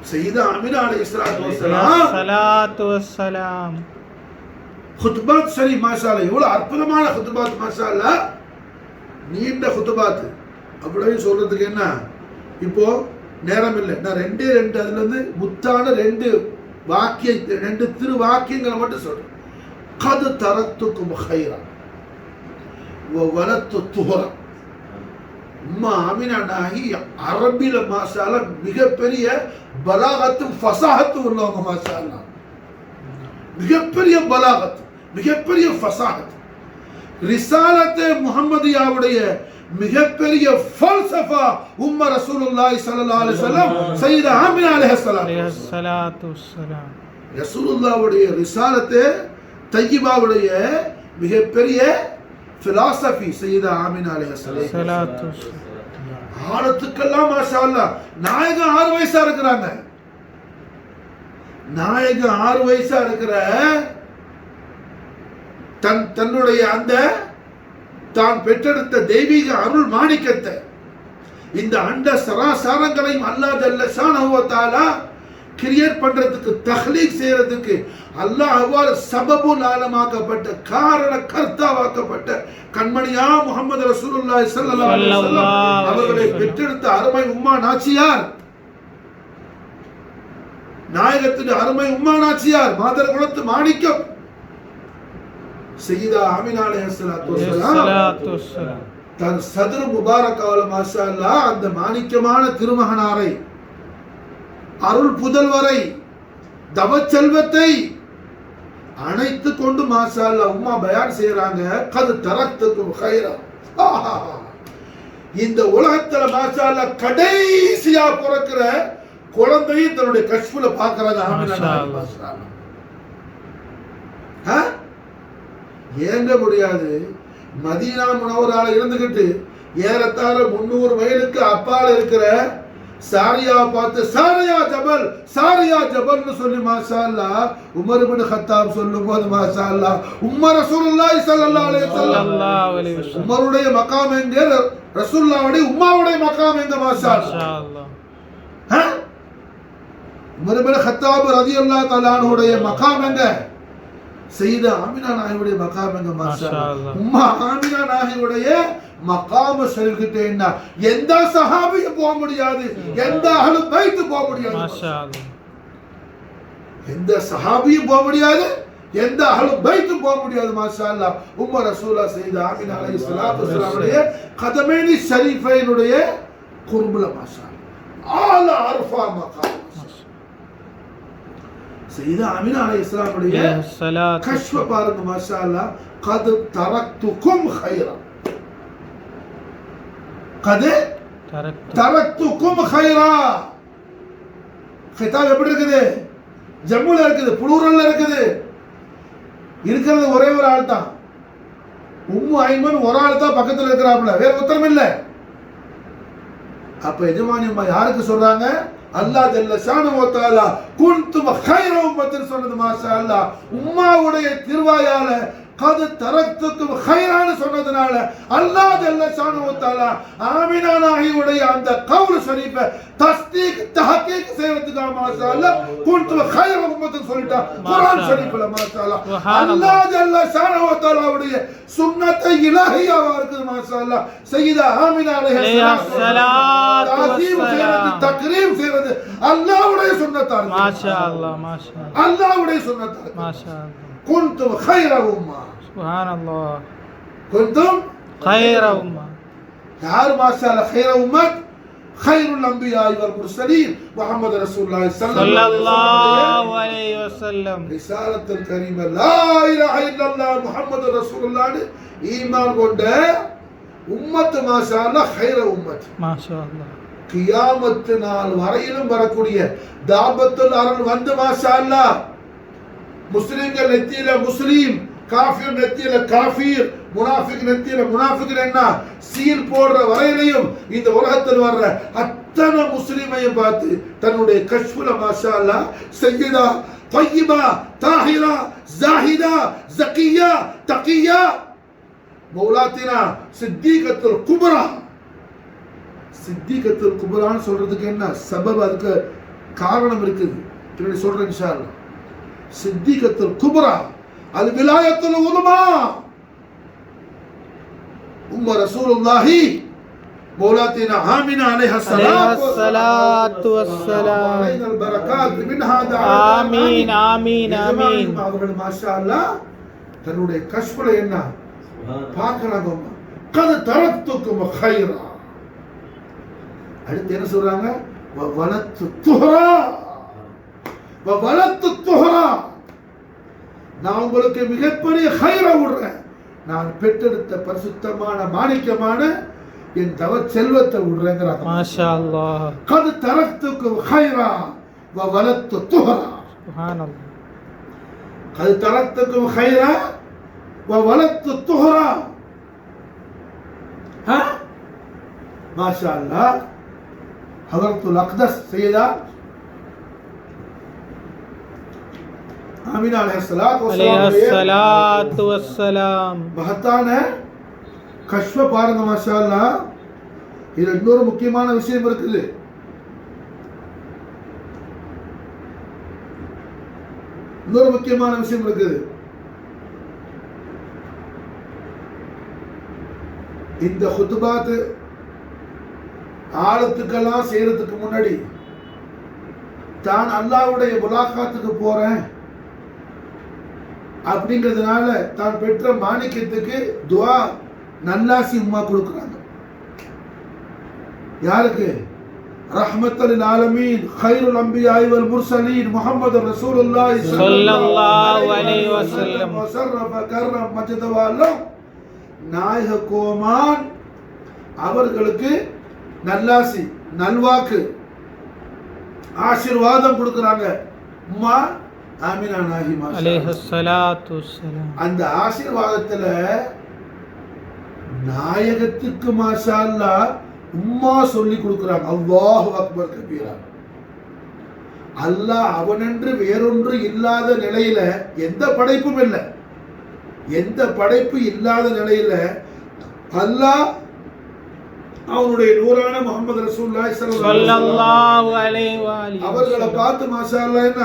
சையதா ஆமினா அலைஹிஸ்ஸலாத்து வஸ்ஸலாம் குத்பாத் ஷரீஃப் மாஷா அல்லாஹ் எவ்வளவு அற்புதமான குத்பாத். மாஷா அல்லாஹ் நீண்ட குத்பாத். அப்படியே சொல்றதுக்கு என்ன இப்போ நேரம் இல்லை. நான் 2 அதுல இருந்து முத்தான 2 வாக்கிய 2 திரு வாக்கியங்களை மட்டும் சொல்றேன். கத் தரக்துக்கும் கைரா வ வலத்து துஹரா. உம்மா ஆமினா நாயகி அரபில மாஷா அல்லாஹ் மிகப்பெரிய பலாகத்தும் ஃபஸாஹத்தும் உள்ளவங்க. மாஷா அல்லாஹ் மிகப்பெரிய பலாகத், மிகப்பெரிய ஃபஸாஹத். ரிசாலத்தே முஹம்மதியாவுடைய மிகப்பெரிய ஃபல்சஃபா உம்ம ரசூலுல்லாஹி ஸல்லல்லாஹு அலைஹி வஸல்லம் சய்யிதா ஆமினா அலைஹிஸ்ஸலாத்து வஸ்ஸலாம். ரசூலுல்லாஹ்வுடைய ரிசாலத்தே தய்யிபாவுடைய மிகப்பெரிய பிலாசபி சய்யிதா ஆமினா அலைஹிஸ்ஸலாத்து வஸ்ஸலாம். ஆனத்துக்கெல்லாம் மாஷா அல்லாஹ் நாயகம் 6 வயசா இருக்கிறாங்க. நாயகம் 6 வயசா இருக்கிற தன்னுடைய அந்த தான் பெற்றெடுத்த தெய்வீக அருள் மாணிக்கத்தை இந்த அண்ட சராசரங்களையும் அல்லாஹ் ஜல்ல ஷானஹு வ தஆலா கிரியேட் பண்றதுக்கு தஹ்லீக் செய்யறதுக்கு அல்லாஹ் அவ்வாறு சபபுல் ஆலமாக்கப்பட்ட காரண கர்த்தாவாக்கப்பட்ட கண்மணியா முஹம்மது ரசூலுல்லாஹி ஸல்லல்லாஹு அலைஹி வஸல்லம் அவர்களை பெற்றெடுத்த அருமை உம்மா நாச்சியார், நாயகத்தின் அருமை உம்மா நாச்சியார், மாதர் குலத்து மாணிக்கம் சய்யிதா ஆமினா அலைஹிஸ்ஸலாத்து வஸ்ஸலாம் தன் சதுர் முபாரக்கால மாஷா அல்லாஹ் அந்த மாணிக்கமான திருமகனாரை, அருள் புதல்வரை, தவச்செல்வத்தை அணைத்து கொண்டு மாஷா அல்லாஹ் உம்மா பயான் செய்யறாங்க. கது தரக்துக்கும் கைரா. இந்த உலகத்துல மாஷா அல்லாஹ் கடைசியா பிறக்கிற குழந்தையை தன்னுடைய கஷ்புல பாக்குறாங்க ஆமினா அலைஹிஸ்ஸலாம். ஏங்க முடியாது? மதீனா முனவரால இருந்துகிட்டு ஏறத்தாழ 300 மைலுக்கு அப்பால இருக்கிற சாரியா பார்த்து சாரியா ஜபல், சாரியா ஜபல்னு சொல்லி மாஷா அல்லாஹ் உமர் இப்னு கத்தாப் சொல்லும்போது மாஷா அல்லாஹ் உம்மர் ரசூலுல்லாஹி ஸல்லல்லாஹு அலைஹி வஸல்லம் உமருடைய மகாம் எங்க, ரசூலுல்லாஹ்வுடைய உம்மாவுடைய மகாம் எங்க? மாஷா அல்லாஹ். உமர் இப்னு கத்தாப் ரலியல்லாஹு தஆலா அன்ஹுடைய மகாம் எங்க? சய்யிதா ஆமினா நாயகியுடைய மகாம் எங்க? மாஷா அல்லாஹ். உம்மா ஆமினா நாயகியுடைய மகாம் ஷரீஃப்கிட்ட என்ன எந்த சஹாபியும் போக முடியாது, எந்த அஹ்லுல் பைத் போக முடியாது. மாஷா அல்லாஹ். எந்த சஹாபியும் போக முடியாது, எந்த அஹ்லுல் பைத்தும் போக முடியாது. மாஷா அல்லாஹ். உம்ம ரசூலா சய்யிதா ஆமினா அலைஹிஸ்ஸலாத்து வஸ்ஸலாமுடைய கதமைனி ஷரீஃபைனுடைய குர்புல மாஷா அல்லாஹ் ஆல அர்ஃபா மகாம் சய்யிதா ஆமினா அலைஹிஸ்ஸலாமுடைய கஷ்ஃப பாருங்க மாஷா அல்லாஹ். கத் தரக்துக்கும் கைரா, கத் தரக்துக்கும் கைரா. கிதாப் எப்படி இருக்குது? ஜம்முல இருக்குது, புளூரல்ல இருக்குது. இருக்கிறது ஒரே ஒரு ஆள் தான், உம்மு ஐமன் ஒரு ஆள் தான் பக்கத்துல இருக்கிறாப்ல, வேற உத்தரம் இல்லை. அப்ப எஜமானி அம்மா யாருக்கு சொல்றாங்க? அல்லாஹ் ஜல்ல ஷானஹு வ தஆலா குன்தும் கைர உம்மத்தின் சொன்னது மாஷா அல்லாஹ். உம்மாவுடைய திருவாயால கது தரக்துக்கும் கைரான்னு சொன்னதுனால அல்லாஹ் ஜல்ல ஷானஹு வ தஆலா ஆமினா நாயகியுடைய அந்த கவுல் ஷரீஃபை தஸ்தீக் தஹகீக் செய்யறதுக்கு மாஷா அல்லாஹ் குன்தும் கைர உம்மத்தின் சொல்லிட்டா குர்ஆன் ஷரீஃப்ல மாஷா அல்லாஹ். அல்லாஹ் ஜல்ல ஷானஹு வ தஆலாவுடைய சுன்னத்தை இலாஹியாவா இருக்குது மாஷா அல்லாஹ். சய்யிதா ஆமினா அலைஹிஸ்ஸலாம் தாஸீம் செய்யறது, தக்ரீம் செய்யறது அல்லாஹ்வுடைய சுன்னத்தா இருக்கு. மாஷா அல்லாஹ், மாஷா அல்லாஹ், அல்லாஹ்வுடைய சுன்னத்தா இருக்கு. மாஷா அல்லாஹ். குன்தும் கைர உம்மா, சுப்ஹானல்லாஹ், குன்தும் கைர உம்மா. யார் மாஷா அல்லாஹ் கைர உம்மத்? கைருல் அன்பியா வல் முர்சலீன் முஹம்மது ரசூலுல்லாஹி ஸல்லல்லாஹு அலைஹி வஸல்லம். ரிசாலத்துல் கரீம லா இலாஹ இல்லல்லாஹ் முஹம்மது ரசூலுல்லாஹ் ஈமான் கொண்ட உம்மத் மாஷா அல்லாஹ் கைர உம்மத். மாஷா அல்லாஹ். கியாமத் நாள் வரையிலும் வரக்கூடிய தாபத்துல் அருள் வந்து மாஷா அல்லாஹ் முஸ்லிம்கள் நெத்தியில முஸ்லீம், காஃபிர் நெத்தியில காஃபிர், முனாஃபிக் நெத்தியில முனாஃபிக் என்ன சீல் போடுற வரையிலையும் இந்த உலகத்தில் வர்ற அத்தனை முஸ்லிமையும் பார்த்து தன்னுடைய கஷ்ஃபுல மாஷா அல்லாஹ் சய்யிதா தய்யிபா தாஹிரா ஜாஹிதா ஜக்கியா தகியா மௌலாத்தினா சித்திகத்துல் குப்ரா. சித்திகத்துல் குப்ரான்னு சொல்றதுக்கு என்ன சபப், அதுக்கு காரணம் இருக்குது, பின்னாடி சொல்றேன் இன்ஷா அல்லாஹ். சித்திகத்துல் குப்ரா அல் விலாயத்துல் உதுமா உம்ம ரசூலுல்லாஹி மௌலாத்தினா ஆமினா அலைஹிஸ்ஸலாத்து வஸ்ஸலாம். அலைனல் பரகாத் மின்ஹா ஆமீன் ஆமீன் ஆமீன். அவர்கள் மாஷா அல்லாஹ் தன்னுடைய கஷ்ஃபுல என்ன பார்க்கறாங்க? கது தரக்துக்கும் கைரா. அடுத்து என்ன சொல்றாங்க? வலத்து துஹரா வலத்து துஹரா. நான் உங்களுக்கு மிகப்பெரிய கைரா விடுறேன். நான் பெற்றெடுத்த பரிசுத்தமான மாணிக்கமான என் செல்வத்தை விடுறேங்கிறாங்க. மாஷா அல்லாஹ். கது தரக்துக்கும் ஹைரா வ வலத்து துஹரா. சுப்ஹானல்லாஹ். கது தரக்துக்கும் ஹைரா வ வலத்து துஹரா. மாஷா அல்லாஹ். ஹதரத்துல் அக்தஸ் சையதா ஆமினா அலைஹிஸ்ஸலாத்து வஸ்ஸலாம் மகத்தான கஷ்வ பாருங்க. மாஷா அல்லாஹ். இதுல இன்னொரு முக்கியமான விஷயம் இருக்குது. இந்த ஹுத்பாத் ஆழத்துக்கெல்லாம் செய்யறதுக்கு முன்னாடி தான் அல்லாஹ்வுடைய முலாகாத்துக்கு போறேன் அப்படிங்கிறதுனால தான் பெற்ற மாணிக்கத்துக்கு துஆ நல்லாசி உம்மா கொடுக்குறாங்க. யாருக்கு? ரஹ்மத்துல் ஆலமீன் கைருல் அன்பியாஇ வல் முர்சலீன் முஹம்மது ரசூலுல்லாஹி ஸல்லல்லாஹு அலைஹி வஸல்லம் வஸர்ரஃப கர்ரம் மஜ்தவாலம் நாயக கோமான் அவர்களுக்கு நல்லாசி நல்வாக்கு ஆசீர்வாதம் கொடுக்குறாங்க. உம்மா ஆமினா நாயகி அலைஹிஸ்ஸலாத்து வஸ்ஸலாம். அந்த ஆசீர்வாதத்துல நாயகத்துக்கு மாஷா அல்லாஹ் உம்மா சொல்லி கொடுக்குறாங்க. அல்லாஹு அக்பர் கபீரா. அல்லாஹ் அவனென்று வேறொன்று இல்லாத நிலையில எந்த படைப்பும் இல்லை. எந்த படைப்பு இல்லாத நிலையில அல்லாஹ் அவனுடைய நூறான முஹம்மது ரசூலுல்லாஹி ஸல்லல்லாஹு அலைஹி வஸல்லம் அவர்களை பார்த்து மாஷா அல்லாஹ் என்ன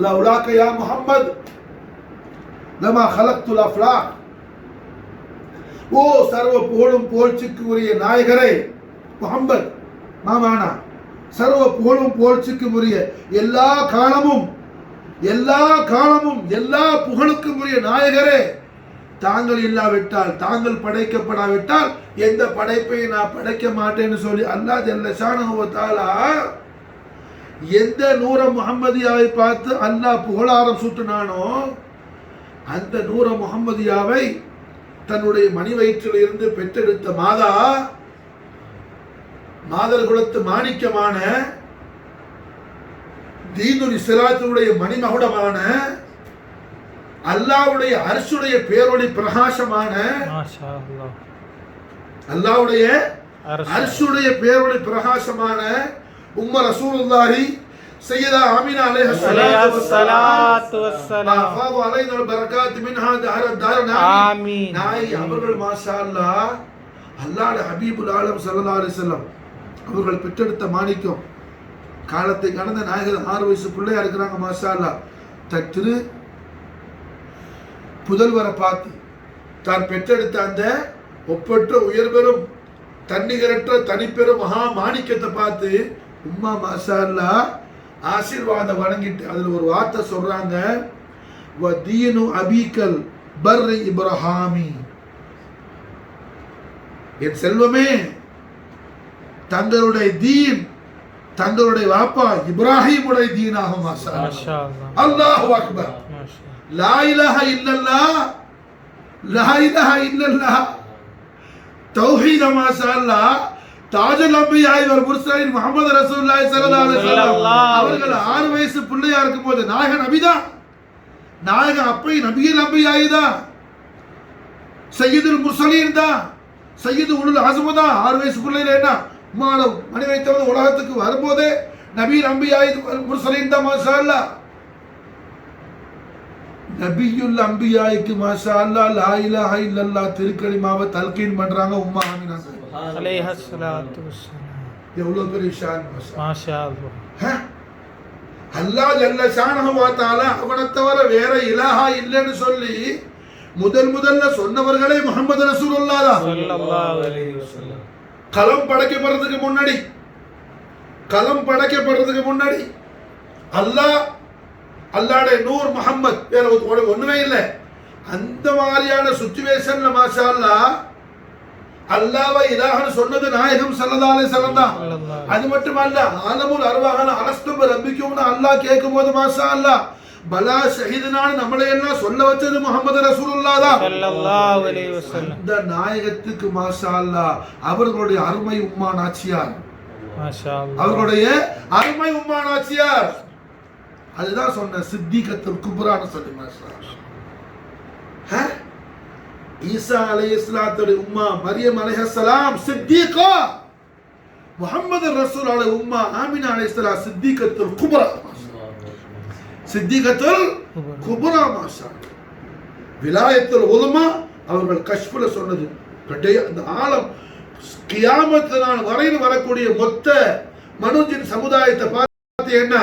லவுலாக யா முஹம்மத் லமா خلقtul அஃப்லாக். ஓ சர்வ புகழும் புகழ்ச்சிக்கு உரிய நாயகரே முஹம்மத் மாமானா சர்வ புகழும் புகழ்ச்சிக்கு உரிய எல்லா காலமும் எல்லா புகழுக்கும் உரிய நாயகரே, தாங்கள் இல்லாவிட்டால் தாங்கள் படைக்கப்படாவிட்டால் எந்த படைப்பை நான் படைக்க மாட்டேன்னு சொல்லி அல்லாஹ் ஜல்ல ஷானஹு வ தஆலா எந்த நூற முஹம்மதியாவை பார்த்து அல்லாஹ் புகழாரம் சூட்டினானோ அந்த நூற முஹம்மதியாவை தன்னுடைய மணி வயிற்றில் இருந்து பெற்றெடுத்த மாதர் குலத்து மாணிக்கமான தீனுல் இஸ்லாத்தினுடைய மணிமகுடமான அல்லாஹ்வுடைய அர்ஷுடைய பேரொளி பிரகாசமான மாஷா அல்லாஹ் அல்லாஹ்வுடைய அர்ஷுடைய பேரொளி பிரகாசமான உம்ம ரசூலுல்லாஹி சையதா ஆமினா அலைஹிஸ்ஸலாத்து வஸ்ஸலாம் அஃபாது அலைனா பரகாத் மின்ஹா தாரனா ஆமீன். நாய் அவர்கள் மாஷா அல்லாஹ் அல்லாஹ்வுடைய ஹபீபுல் ஆலம் ஸல்லல்லாஹு அலைஹி வஸல்லம் அவர்கள் பெற்றெடுத்த மாணிக்கம். காலத்தை கடந்த நாயகர் 6 வயசு பிள்ளையா இருக்கிறாங்க. மாஷா அல்லாஹ் திரு புதல்வரை பார்த்து தான் பெற்றெடுத்த அந்த ஒப்பற்ற உயர்பெறும் தன்னிகரற்ற தனிப்பெரும் மகா மாணிக்கத்தை பார்த்து உம்மா மாஷா அல்லாஹ் ஆசீர்வாதம் வழங்கிட்டு அதுல ஒரு வார்த்தை சொல்றாங்க, வ தீனு அபீக்கல் பர்ரி இப்ராஹாமி. என் செல்வமே, தங்களுடைய தீன் தங்களுடைய வாப்பா இப்ராஹிமுடைய தீனாக மாஷா அல்லாஹ். அல்லாஹு அக்பர். லா இலாஹ இல்லல்லாஹ் தௌஹீத் மாஷா அல்லாஹ். தாஜுல் அன்பியா வல் முர்சலீன் முஹம்மது ரசூலுல்லாஹி ஸல்லல்லாஹு அலைஹி வஸல்லம் அவர்கள் 6 வயசு பிள்ளையா இருக்கும்போது நாயகன் நபிதான். நாயகன் அப்பை நபியில் அன்பியாய் தான், சையதுல் முர்சலீன் தான், சையது உலுல் அஸ்ம தான். 6 வயசு பிள்ளையில என்ன மணி வைத்தவங்க உலகத்துக்கு வரும்போதே நபியில் அன்பியாய் முர்சலீன் தான் மாஷா அல்லாஹ். நபியுல் அன்பியாய்க்கு மாஷா அல்லாஹ் லா இலாஹ இல்லல்லாஹ் திருக்கலிமாவை தல்கீன் பண்றாங்க உம்மா ஆமினா அலைஹிஸ்ஸலாத்து வஸ்ஸலாம். எவ்வளவு பெரிய ஷான் மாஷா அல்லாஹ். அல்லாஹ் ஜல்ல ஷானஹு வ தஆலா அவனை தவிர வேற இலாஹா இல்லைன்னு சொல்லி முதல்ல சொன்னவர்களே முஹம்மது ரசூலுல்லாஹ் ஸல்லல்லாஹு அலைஹி வஸல்லம். கலம் படைக்கப்படுறதுக்கு முன்னாடி அல்லாஹ்வுடைய நூர் முஹம்மத் வேற ஒண்ணுமே இல்லை. அந்த மாதிரியான சிச்சுவேஷன்ல மாஷா அல்லாஹ் அல்லாஹ்வை இலாஹ்னு சொன்னது நாயகம் ஸல்லல்லாஹு அலைஹி வஸல்லம் தான். அது மட்டுமல்ல ஆலமுல் அர்வாஹன அலஸ்து பி ரப்பிக்கும்னு அல்லாஹ் கேட்கும்போது மாஷா அல்லாஹ் பலா ஷஹீதுனால நம்மளை எல்லாம் சொல்ல வச்சது முஹம்மது ரசூலுல்லாஹ் தான் ஸல்லல்லாஹு அலைஹி வஸல்லம். இந்த நாயகத்துக்கு மாஷா அல்லாஹ் அவர்களுடைய அருமை உம்மா நாச்சியார், மாஷா அல்லாஹ், அவர்களுடைய அருமை உம்மா நாச்சியார், அதுதான் சொன்ன சித்திகத்துல் குப்ரான்னு சொல்லி மாஷா அல்லாஹ். ஈசா அலைஹிஸ்ஸலாத்துடைய உம்மா மரியம் அலைஹிஸ்ஸலாம் சித்திகா, முஹம்மது ரசூலுல்லாஹ் உம்மா ஆமினா அலைஹிஸ்ஸலாம் சித்திகத்துல் குப்ரா, சித்திகத்துல் குப்ரா மாஷா அல்லாஹ். விலாயத்துல் உலமா அவர்கள் கஷ்ஃப்ல சொன்னது அந்த ஆலம் கியாமத் நாள் வரையில் வரக்கூடிய மொத்த மனுஜின் சமுதாயத்தை பார்த்து என்ன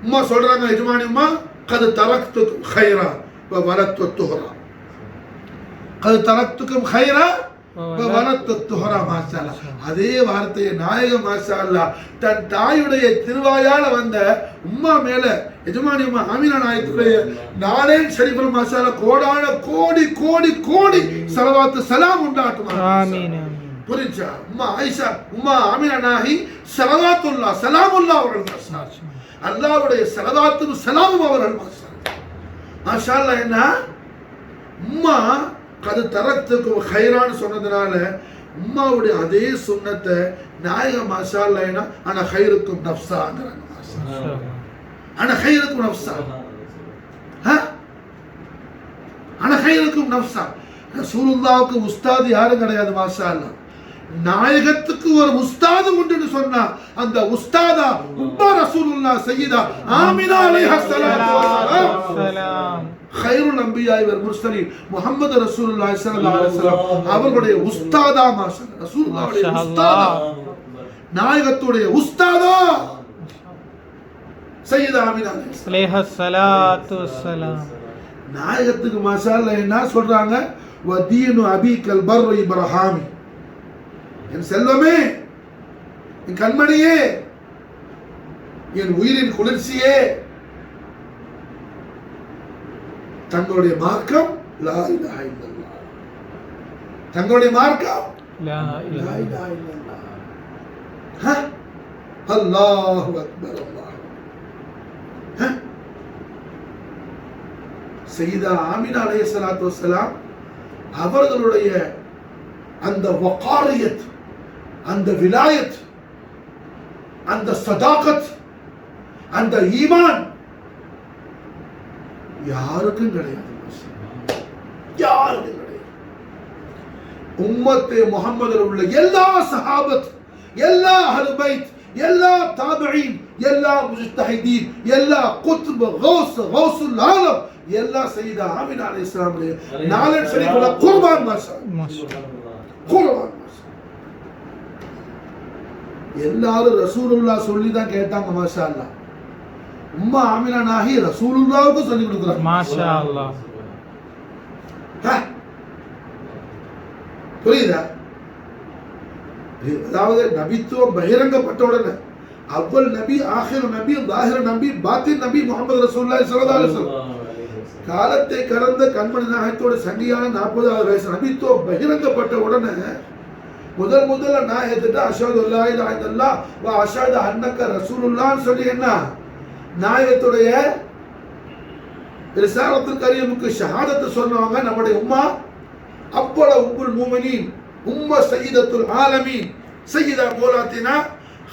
உம்மா சொல்றாங்க, எஜமானி உம்மா கது தரக்துக்கும் ஹைரா வ வலத்து துஹரா, கது தரக்துக்கும் ஹைரா வ வலத்து துஹரா மாஷா அல்லாஹ். அதே வார்த்தையை நாயகம் மாஷா அல்லாஹ் தன் தாயுடைய திருவாயால வந்த உம்மா மேல எஜமானி உம்மா ஆமினா நாயகத்துடைய நாளேன் ஷரீஃபுல் மாஷா அல்லாஹ் கோடான கோடி கோடி கோடி ஸலவாத்து ஸலாம் உண்டாட்டும். ஆமீன் ஆமீன். புரிஞ்சா? உம்மா ஆயிஷா உம்மா ஆமினா நாஹி ஸலவாத்துல்லாஹ் ஸலாமுல்லாஹ் அவர்கள் மாஷா அல்லாஹ்வுடைய ஸலவாத்தும் ஸலாமும் அவர்கள் மாஷா அல்லாஹ். என்ன உம்மா கது தரக்துக்கும் ஹைரான்னு சொன்னதுனால உம்மாவுடைய அதே சுன்னத்தை நாயகம் மாஷா அல்லாஹ் என்ன அன ஹைருக்கும் நஃப்ஸாங்கறாங்க மாஷா அல்லாஹ். அன ஹைருக்கும் நஃப்ஸா, அன ஹைருக்கும் நஃப்ஸா. ரசூலுல்லாஹ்வுக்கு உஸ்தாத் யாரும் கிடையாது மாஷா அல்லாஹ். நாயகத்துக்கு ஒரு உஸ்தாது உண்டுன்னு சொன்னா அந்த உஸ்தாதா உம்மா ரசூலுல்லாஹ் சய்யிதா ஆமினா அலைஹிஸ்ஸலாத்து வஸ்ஸலாம் கைருல் அன்பியா வல் முர்சலீன் முஹம்மது ரசூலுல்லாஹி ஸல்லல்லாஹு அலைஹி வஸல்லம் அவர்களுடைய உஸ்தாதா மாஷா அல்லாஹ். ரசூலுல்லாஹ்வுடைய உஸ்தாதா, நாயகத்துடைய உஸ்தாதா சய்யிதா ஆமினா அலைஹிஸ்ஸலாத்து வஸ்ஸலாம். நாயகத்துக்கு மாஷா அல்லாஹ் என்ன சொல்றாங்க, வதீனு அபீக்கல் பர் இப்ராஹிமி, என் செல்வமே, என் கண்மணியே, என் உயிரின் குளிர்ச்சியே, தங்களுடைய மார்க்கம் லா இலாஹ இல்லல்லாஹ், தங்களுடைய மார்க்கம் லா லா இலாஹ இலாஹ இல்லல்லாஹ். அல்லாஹு அக்பர், அல்லாஹ். சய்யிதா ஆமினா அலைஹிஸ்ஸலாத்து வஸ்ஸலாம் அவர்களுடைய அந்த வகாரியத், அந்த விலாயத், அந்த சதாகத், அந்த ஈமான் யாருக்கும் கிடையாது, யாருக்கும் கிடையாது. உம்மத்தே முஹம்மதில் உள்ள எல்லா சஹாபத், எல்லா அஹ்லுல் பைத், எல்லா தாபிஈன், எல்லா முஜ்தஹிதீன், எல்லா குத்ப் கௌஸ் கௌசுல் ஆலம், எல்லா சய்யிதா ஆமினா அலைஹிஸ்ஸலாம் நாலன் ஷரீஃப்ல குர்பான் மாஷா குர்பான். எல்லாரும் ரசூலுல்லாஹ் சொல்லி தான் கேட்டாங்க மாஷா அல்லாஹ். உம்மா ஆமினா நாஹி ரசூலுல்லாஹ்வுக்கு சொல்லி கொடுக்குறாங்க மாஷா அல்லாஹ். புரியுதா? அதாவது நபித்துவம் பகிரங்கப்பட்ட உடனே அவ்வல் நபி, ஆஹிர் நபி, தாஹிர் நபி, பாத்தின் நபி முஹம்மது ரசூலுல்லாஹி ஸல்லல்லாஹு அலைஹி வஸல்லம் காலத்தை கடந்த கண்மணி நாயகத்தோட சங்கியான 40வது வயசு நபித்துவம் பகிரங்கப்பட்ட உடனே முதல்ல நான் ஏத்துட்டு அஷ்ஹது அல்லா இலாஹ இல்லல்லாஹ் வ அஷ்ஹது அன்னக ரசூலுல்லாஹ்னு சொல்லி என்ன நாயகத்துடைய ரிசாலத்துல் கரீமுக்கு ஷஹாதத் சொன்னவங்க நம்முடைய உம்மா அவ்வள உம்முல் மூமினீன், உம்மா சய்யிதத்துல் ஆலமீன், சய்யிதா மௌலாத்தினா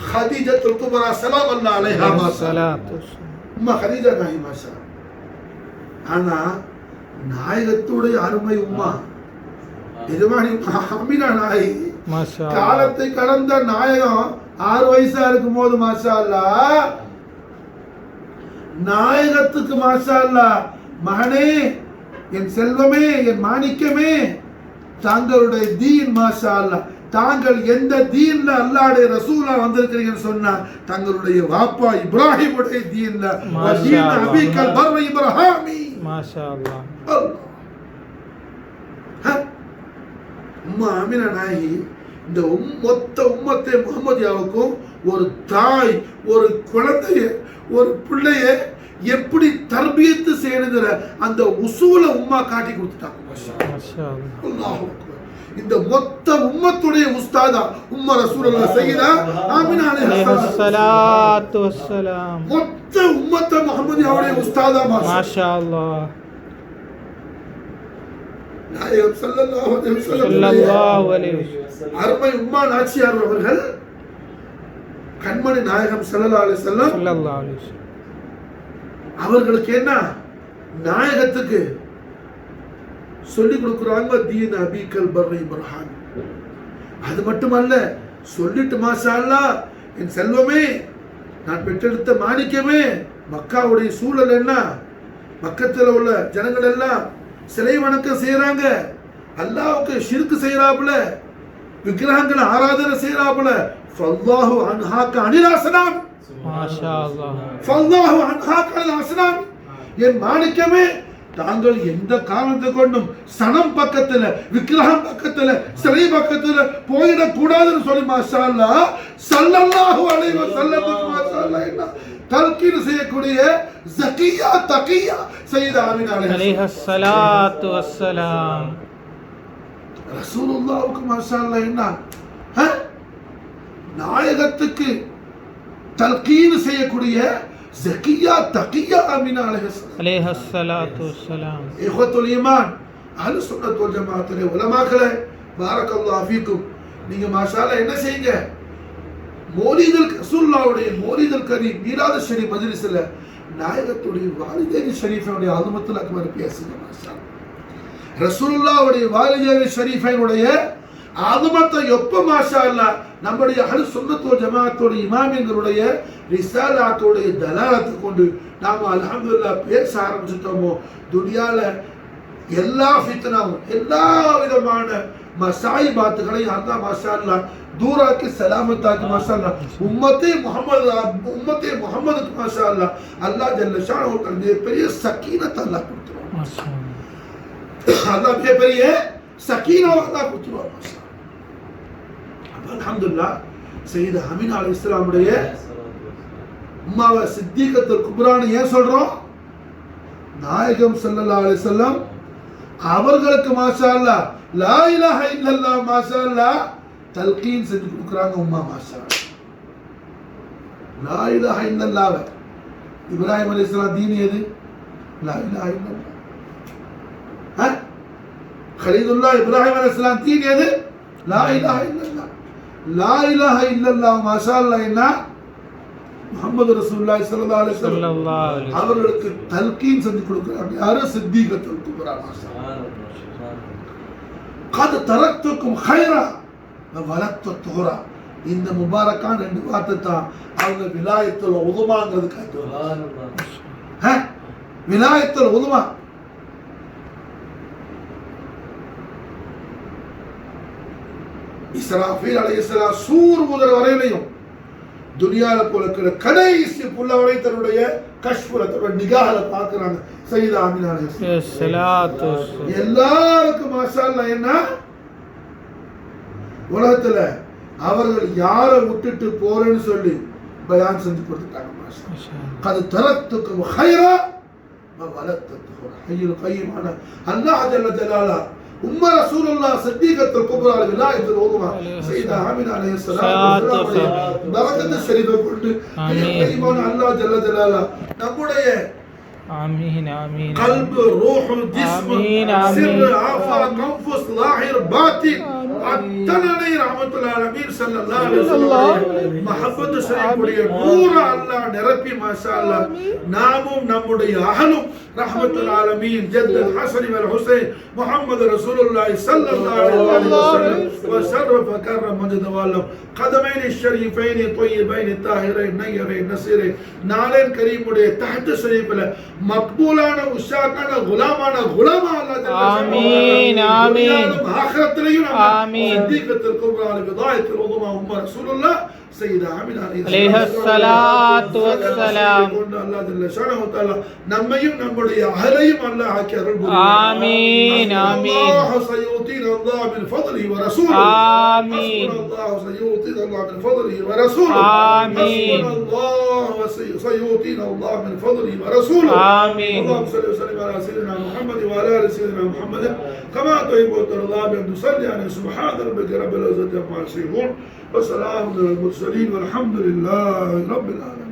ஹதீஜத்துல் குப்ரா ஸல்லல்லாஹு அலைஹா வஸல்லம். உம்மா ஹதீஜா நாயகி மாஷா. ஆனா நாயகத்துடைய அருமை உம்மா எஜமானி ஆமினா நாயகி காலத்தை கடந்த நாயகம் 6 வயசா இருக்கும் போது மாஷா அல்லாஹ் நாயகத்துக்கு மாஷா அல்லாஹ் மகனே, என் செல்வமே, என் மாணிக்கமே, தாங்களுடைய தீன் மாஷா அல்லாஹ், தாங்கள் எந்த தீன்ல அல்லாஹ்வுடைய ரசூலா வந்திருக்கிறீங்கன்னு சொன்னா தங்களுடைய வாப்பா இப்ராஹிமுடைய தீன்ல தீன் அபீக்கல் பர் இப்ராஹிமி மாஷா அல்லாஹ். உம்மா ஆமினா நாயகி இந்த மொத்த உம்மத்தே முஹம்மதியாவுக்கும் ஒரு தாய், ஒரு குழந்தைய, ஒரு பிள்ளைய எப்படி தர்பியத்து செய்யணுங்கிற அந்த உசூலை உம்மா காட்டி கொடுத்துட்டாங்க. மாஷா அல்லாஹ். அல்லாஹ் அக்பர். இந்த மொத்த உம்மத்துடைய உஸ்தாதா உம்மர் ரசூலுல்லாஹ் சய்யிதா ஆமினா அலைஹிஸ்ஸலாத்து வஸ்ஸலாம். மொத்த உம்மத்த முஹம்மதியாவுடைய உஸ்தாதா மாஷா அல்லாஹ். நாயகம் ஸல்லல்லாஹு அலைஹி வஸல்லம் அருமை உம்மா நாச்சியார் அவர்கள் கண்மணி நாயகம் ஸல்லல்லாஹு அலைஹி வஸல்லம் அவர்களுக்கு என்ன நாயகத்துக்கு சொல்லி கொடுக்குறாங்க தீன் அபீக்கல் பர்ரி இப்ராஹிம். அது மட்டுமல்ல சொல்லிட்டு மாஷா அல்லாஹ் என் செல்வமே நான் பெற்றெடுத்த மாணிக்கமே மக்காவுடைய சூழல் என்ன, மக்கத்தில் உள்ள ஜனங்கள் எல்லாம் சிலை வணக்கம் செய்யறாங்க, அல்லாஹ்வுக்கு ஷிர்க் செய்யறாப்புல, விக்கிரகங்களை ஆராதனை செய்யறாப்புல. ஃபல்லாஹு அன்ஹாக அனில் அஸ்னாம். மாஷா அல்லாஹ். ஃபல்லாஹு அன்ஹாக அனில் அஸ்னாம். என் மாணிக்கமே தாங்கள் எந்த காரணத்தை கொண்டும் சனம் பக்கத்துல விக்கிரகம் பக்கத்துல சிலை பக்கத்துல போயிடக் கூடாதுன்னு சொல்லி மாஷா அல்லாஹ் ஸல்லல்லாஹு அலைஹி வஸல்லம் மாஷா அல்லாஹ் என்ன தல்கீன் செய்யக்கூடிய ஜக்கியா தகியா சய்யிதா ஆமினா அலைஹிஸ்ஸலாத்து வஸ்ஸலாம். ரசூலுல்லாஹ்வுக்கு மாஷா அல்லாஹ் என்ன நாயகத்துக்கு தல்கீன் செய்யக்கூடிய ஜக்கியா தகியா ஆமினா அலைஹிஸ்ஸலாத்து வஸ்ஸலாம். இஹ்வத்துல் ஈமான் அஹ்லுஸ் சுன்னத் வல் ஜமாஅத்துடைய உலமாக்களே பாரக்கல்லாஹு ஃபீக்கும். நீங்க மாஷா அல்லாஹ் என்ன செய்யுங்க, மௌலிதுல் ரசூலுல்லாஹ்வுடைய மௌலிதுல் கரீம் மீலாது ஷரீஃப் மஜ்லிஸ்ல நாயகத்துடைய வாலிதைன் ஷரீஃபுடைய அஸமத்துல் அக்பர் பேசுங்க. மாஷா அல்லாஹ் ரசூலுல்லாஹ்வுடைய வாலிதைன் ஷரீஃபைனுடைய அஸமத்தை எப்ப மாஷா அல்லாஹ் நம்முடைய அஹ்லுஸ் சுன்னத் வல் ஜமாஅத்துடைய இமாமியங்களுடைய ரிசாலாத்துடைய தலாலத்தை கொண்டு நாம அல்ஹம்துலில்லாஹ் பேச ஆரம்பிச்சிட்டோமோ, துனியால எல்லா ஃபித்னாவும் எல்லா விதமான மசாயிபாத்துகளையும் அல்லாஹ் மாஷா அல்லாஹ் தூராக்கி சலாமத்தாக்கி மாஷா அல்லாஹ் உம்மத்தே முஹம்மதுக்கு மாஷா அல்லாஹ் அல்லாஹ் ஜல்ல ஷானஹு தஆலா பெரிய சக்கீனத் அல்லாஹ் கொடுத்துருவான். மாஷா அல்லாஹ் பெரிய சக்கீனா அல்லாஹ் கொடுத்துருவான். மாஷா அல்ஹம்துலில்லாஹ் சய்யிதா ஆமினா அலைஹிஸ்ஸலாமுடைய உம்மாவை சித்திகத்துல் குப்ரான்னு ஏன் சொல்றோம்? நாயகம் ஸல்லல்லாஹு அலைஹி வஸல்லம் அவர்களுக்கு மாஷா அல்லாஹ் லா இலாஹ இல்லல்லாஹ் மாஷா அல்லாஹ் தல்கீன் செஞ்சு கொடுக்குறாங்க. உம்மா மாஷா அல்லாஹ் லா இலாஹ இல்லல்லாஹ். இப்ராஹிம் அலைஹிஸ்ஸலாம் தீன் எது? லா இலாஹ இல்லல்லாஹ். கலீலுல்லாஹ் இப்ராஹிம் அலைஹிஸ்ஸலாம் தீன் எது? லா இலாஹ இல்லல்லாஹ். லா இலாஹ இல்லல்லாஹ் மாஷா அல்லாஹ் என்ன முஹம்மது ரசூலுல்லாஹி ஸல்லல்லாஹு அலைஹி வஸல்லம் அவர்களுக்கு தல்கீன் செஞ்சு கொடுக்கிறாங்க. யாரு? சித்திகத்துல் குப்ரா. மாஷா அல்லாஹ். கத் தரக்துக்கும் கைரா வலத்து துஹரா. இந்த முபாரக்கான ரெண்டு வார்த்தை தான் அவங்க விலாயத்துல் உதுமாங்கிறது காட்டுவாங்க. விலாயத்துல் உதுமா இஸ்ராஃபீல் அலைஹிஸ்ஸலாம் சூர் முதல் வரையிலையும் துனியால போல கடைசி புள்ள வரை தன்னுடைய கஷ்புரத்தோட நிகாஹல பார்க்கறாங்க. சய்யிதா ஆமினா அலைஹிஸ்ஸலாம் எல்லாருக்கும் மாஷா அல்லாஹ் என்ன உலகத்துல அவர்கள் யாரை விட்டுட்டு போறேன்னு சொல்லி பயான் செஞ்சு கொடுத்துட்டாங்க. மாஷா அல்லாஹ் கத் தரக்துக்கும் கைரா வலத்து துஹரா. ஹய்யுல் கய்யிமான அல்லாஹ் ஜல்ல ஜலாலா உம்ம ரசூலுல்லாஹ் சித்திகத்துல் குப்ரா விலாயத்துல் உதுமா சய்யிதா ஆமினா அலைஹிஸ்ஸலாம் பரக்கத் ஷரீஃபை கொண்டு ஈமான் அல்லாஹ் ஜல்ல ஜலாலா நம்முடைய ஆமீன் ஆமீன் قلب روح جسم سر عفا قنفس ظاهر باطن அத்தனை ரஹ்மத்துல்லாஹி அலைஹி ஸல்லல்லாஹு அலைஹி வஸல்லம் மஹப்பத் ஷரீஃபுடைய நூற அல்லாஹ் நிரப்பி மாஷா அல்லாஹ் நாமும் நம்முடைய அஹலும் ரஹ்மத்துல் ஆலமீன் ஜத்தல் ஹஸன் வல் ஹுசைன் முஹம்மது ரசூலுல்லாஹி ஸல்லல்லாஹு அலைஹி வஸல்லம் وشرف كرم مجد والله قدمين الشريفين طيبين الطاهرين نيرين نصيرين நாளன் கரீமுடைய தஹத் ஷரீஃப்ல மக்பூலான உஷாக்கான குலாமான குலாமா அல்லாஹ் ஆமீன் ஆமீன் ஆகிரத்திலேயும் ஆமீன் சித்திகத்துல் குப்ரா விலாயத்துல் உதுமா உம்ம ரசூலுல்லாஹ் سيدة آمنة عليه الصلاة والسلام. அல்லாஹ் ஜல்ல ஷானஹு தஆலா நம்மையும் நம்முடைய அஹலையும் அல்லாஹ் ஆக்கி அருள் புரிவானாக. ஆமீன் ஆமீன் الله سيؤتينا الله من فضله ورسوله. آمين. حسبنا الله سيؤتينا الله من فضله ورسوله. آمين. حسبنا الله سيؤتينا الله من فضله ورسوله. آمين. اللهم صل وسلم على سيدنا محمد وعلى ال سيدنا محمد كما تحب وترضى بأن تصلي عليه. سبحان ربك رب العزة عما يصفون وسلام على المرسلين والحمد لله رب العالمين.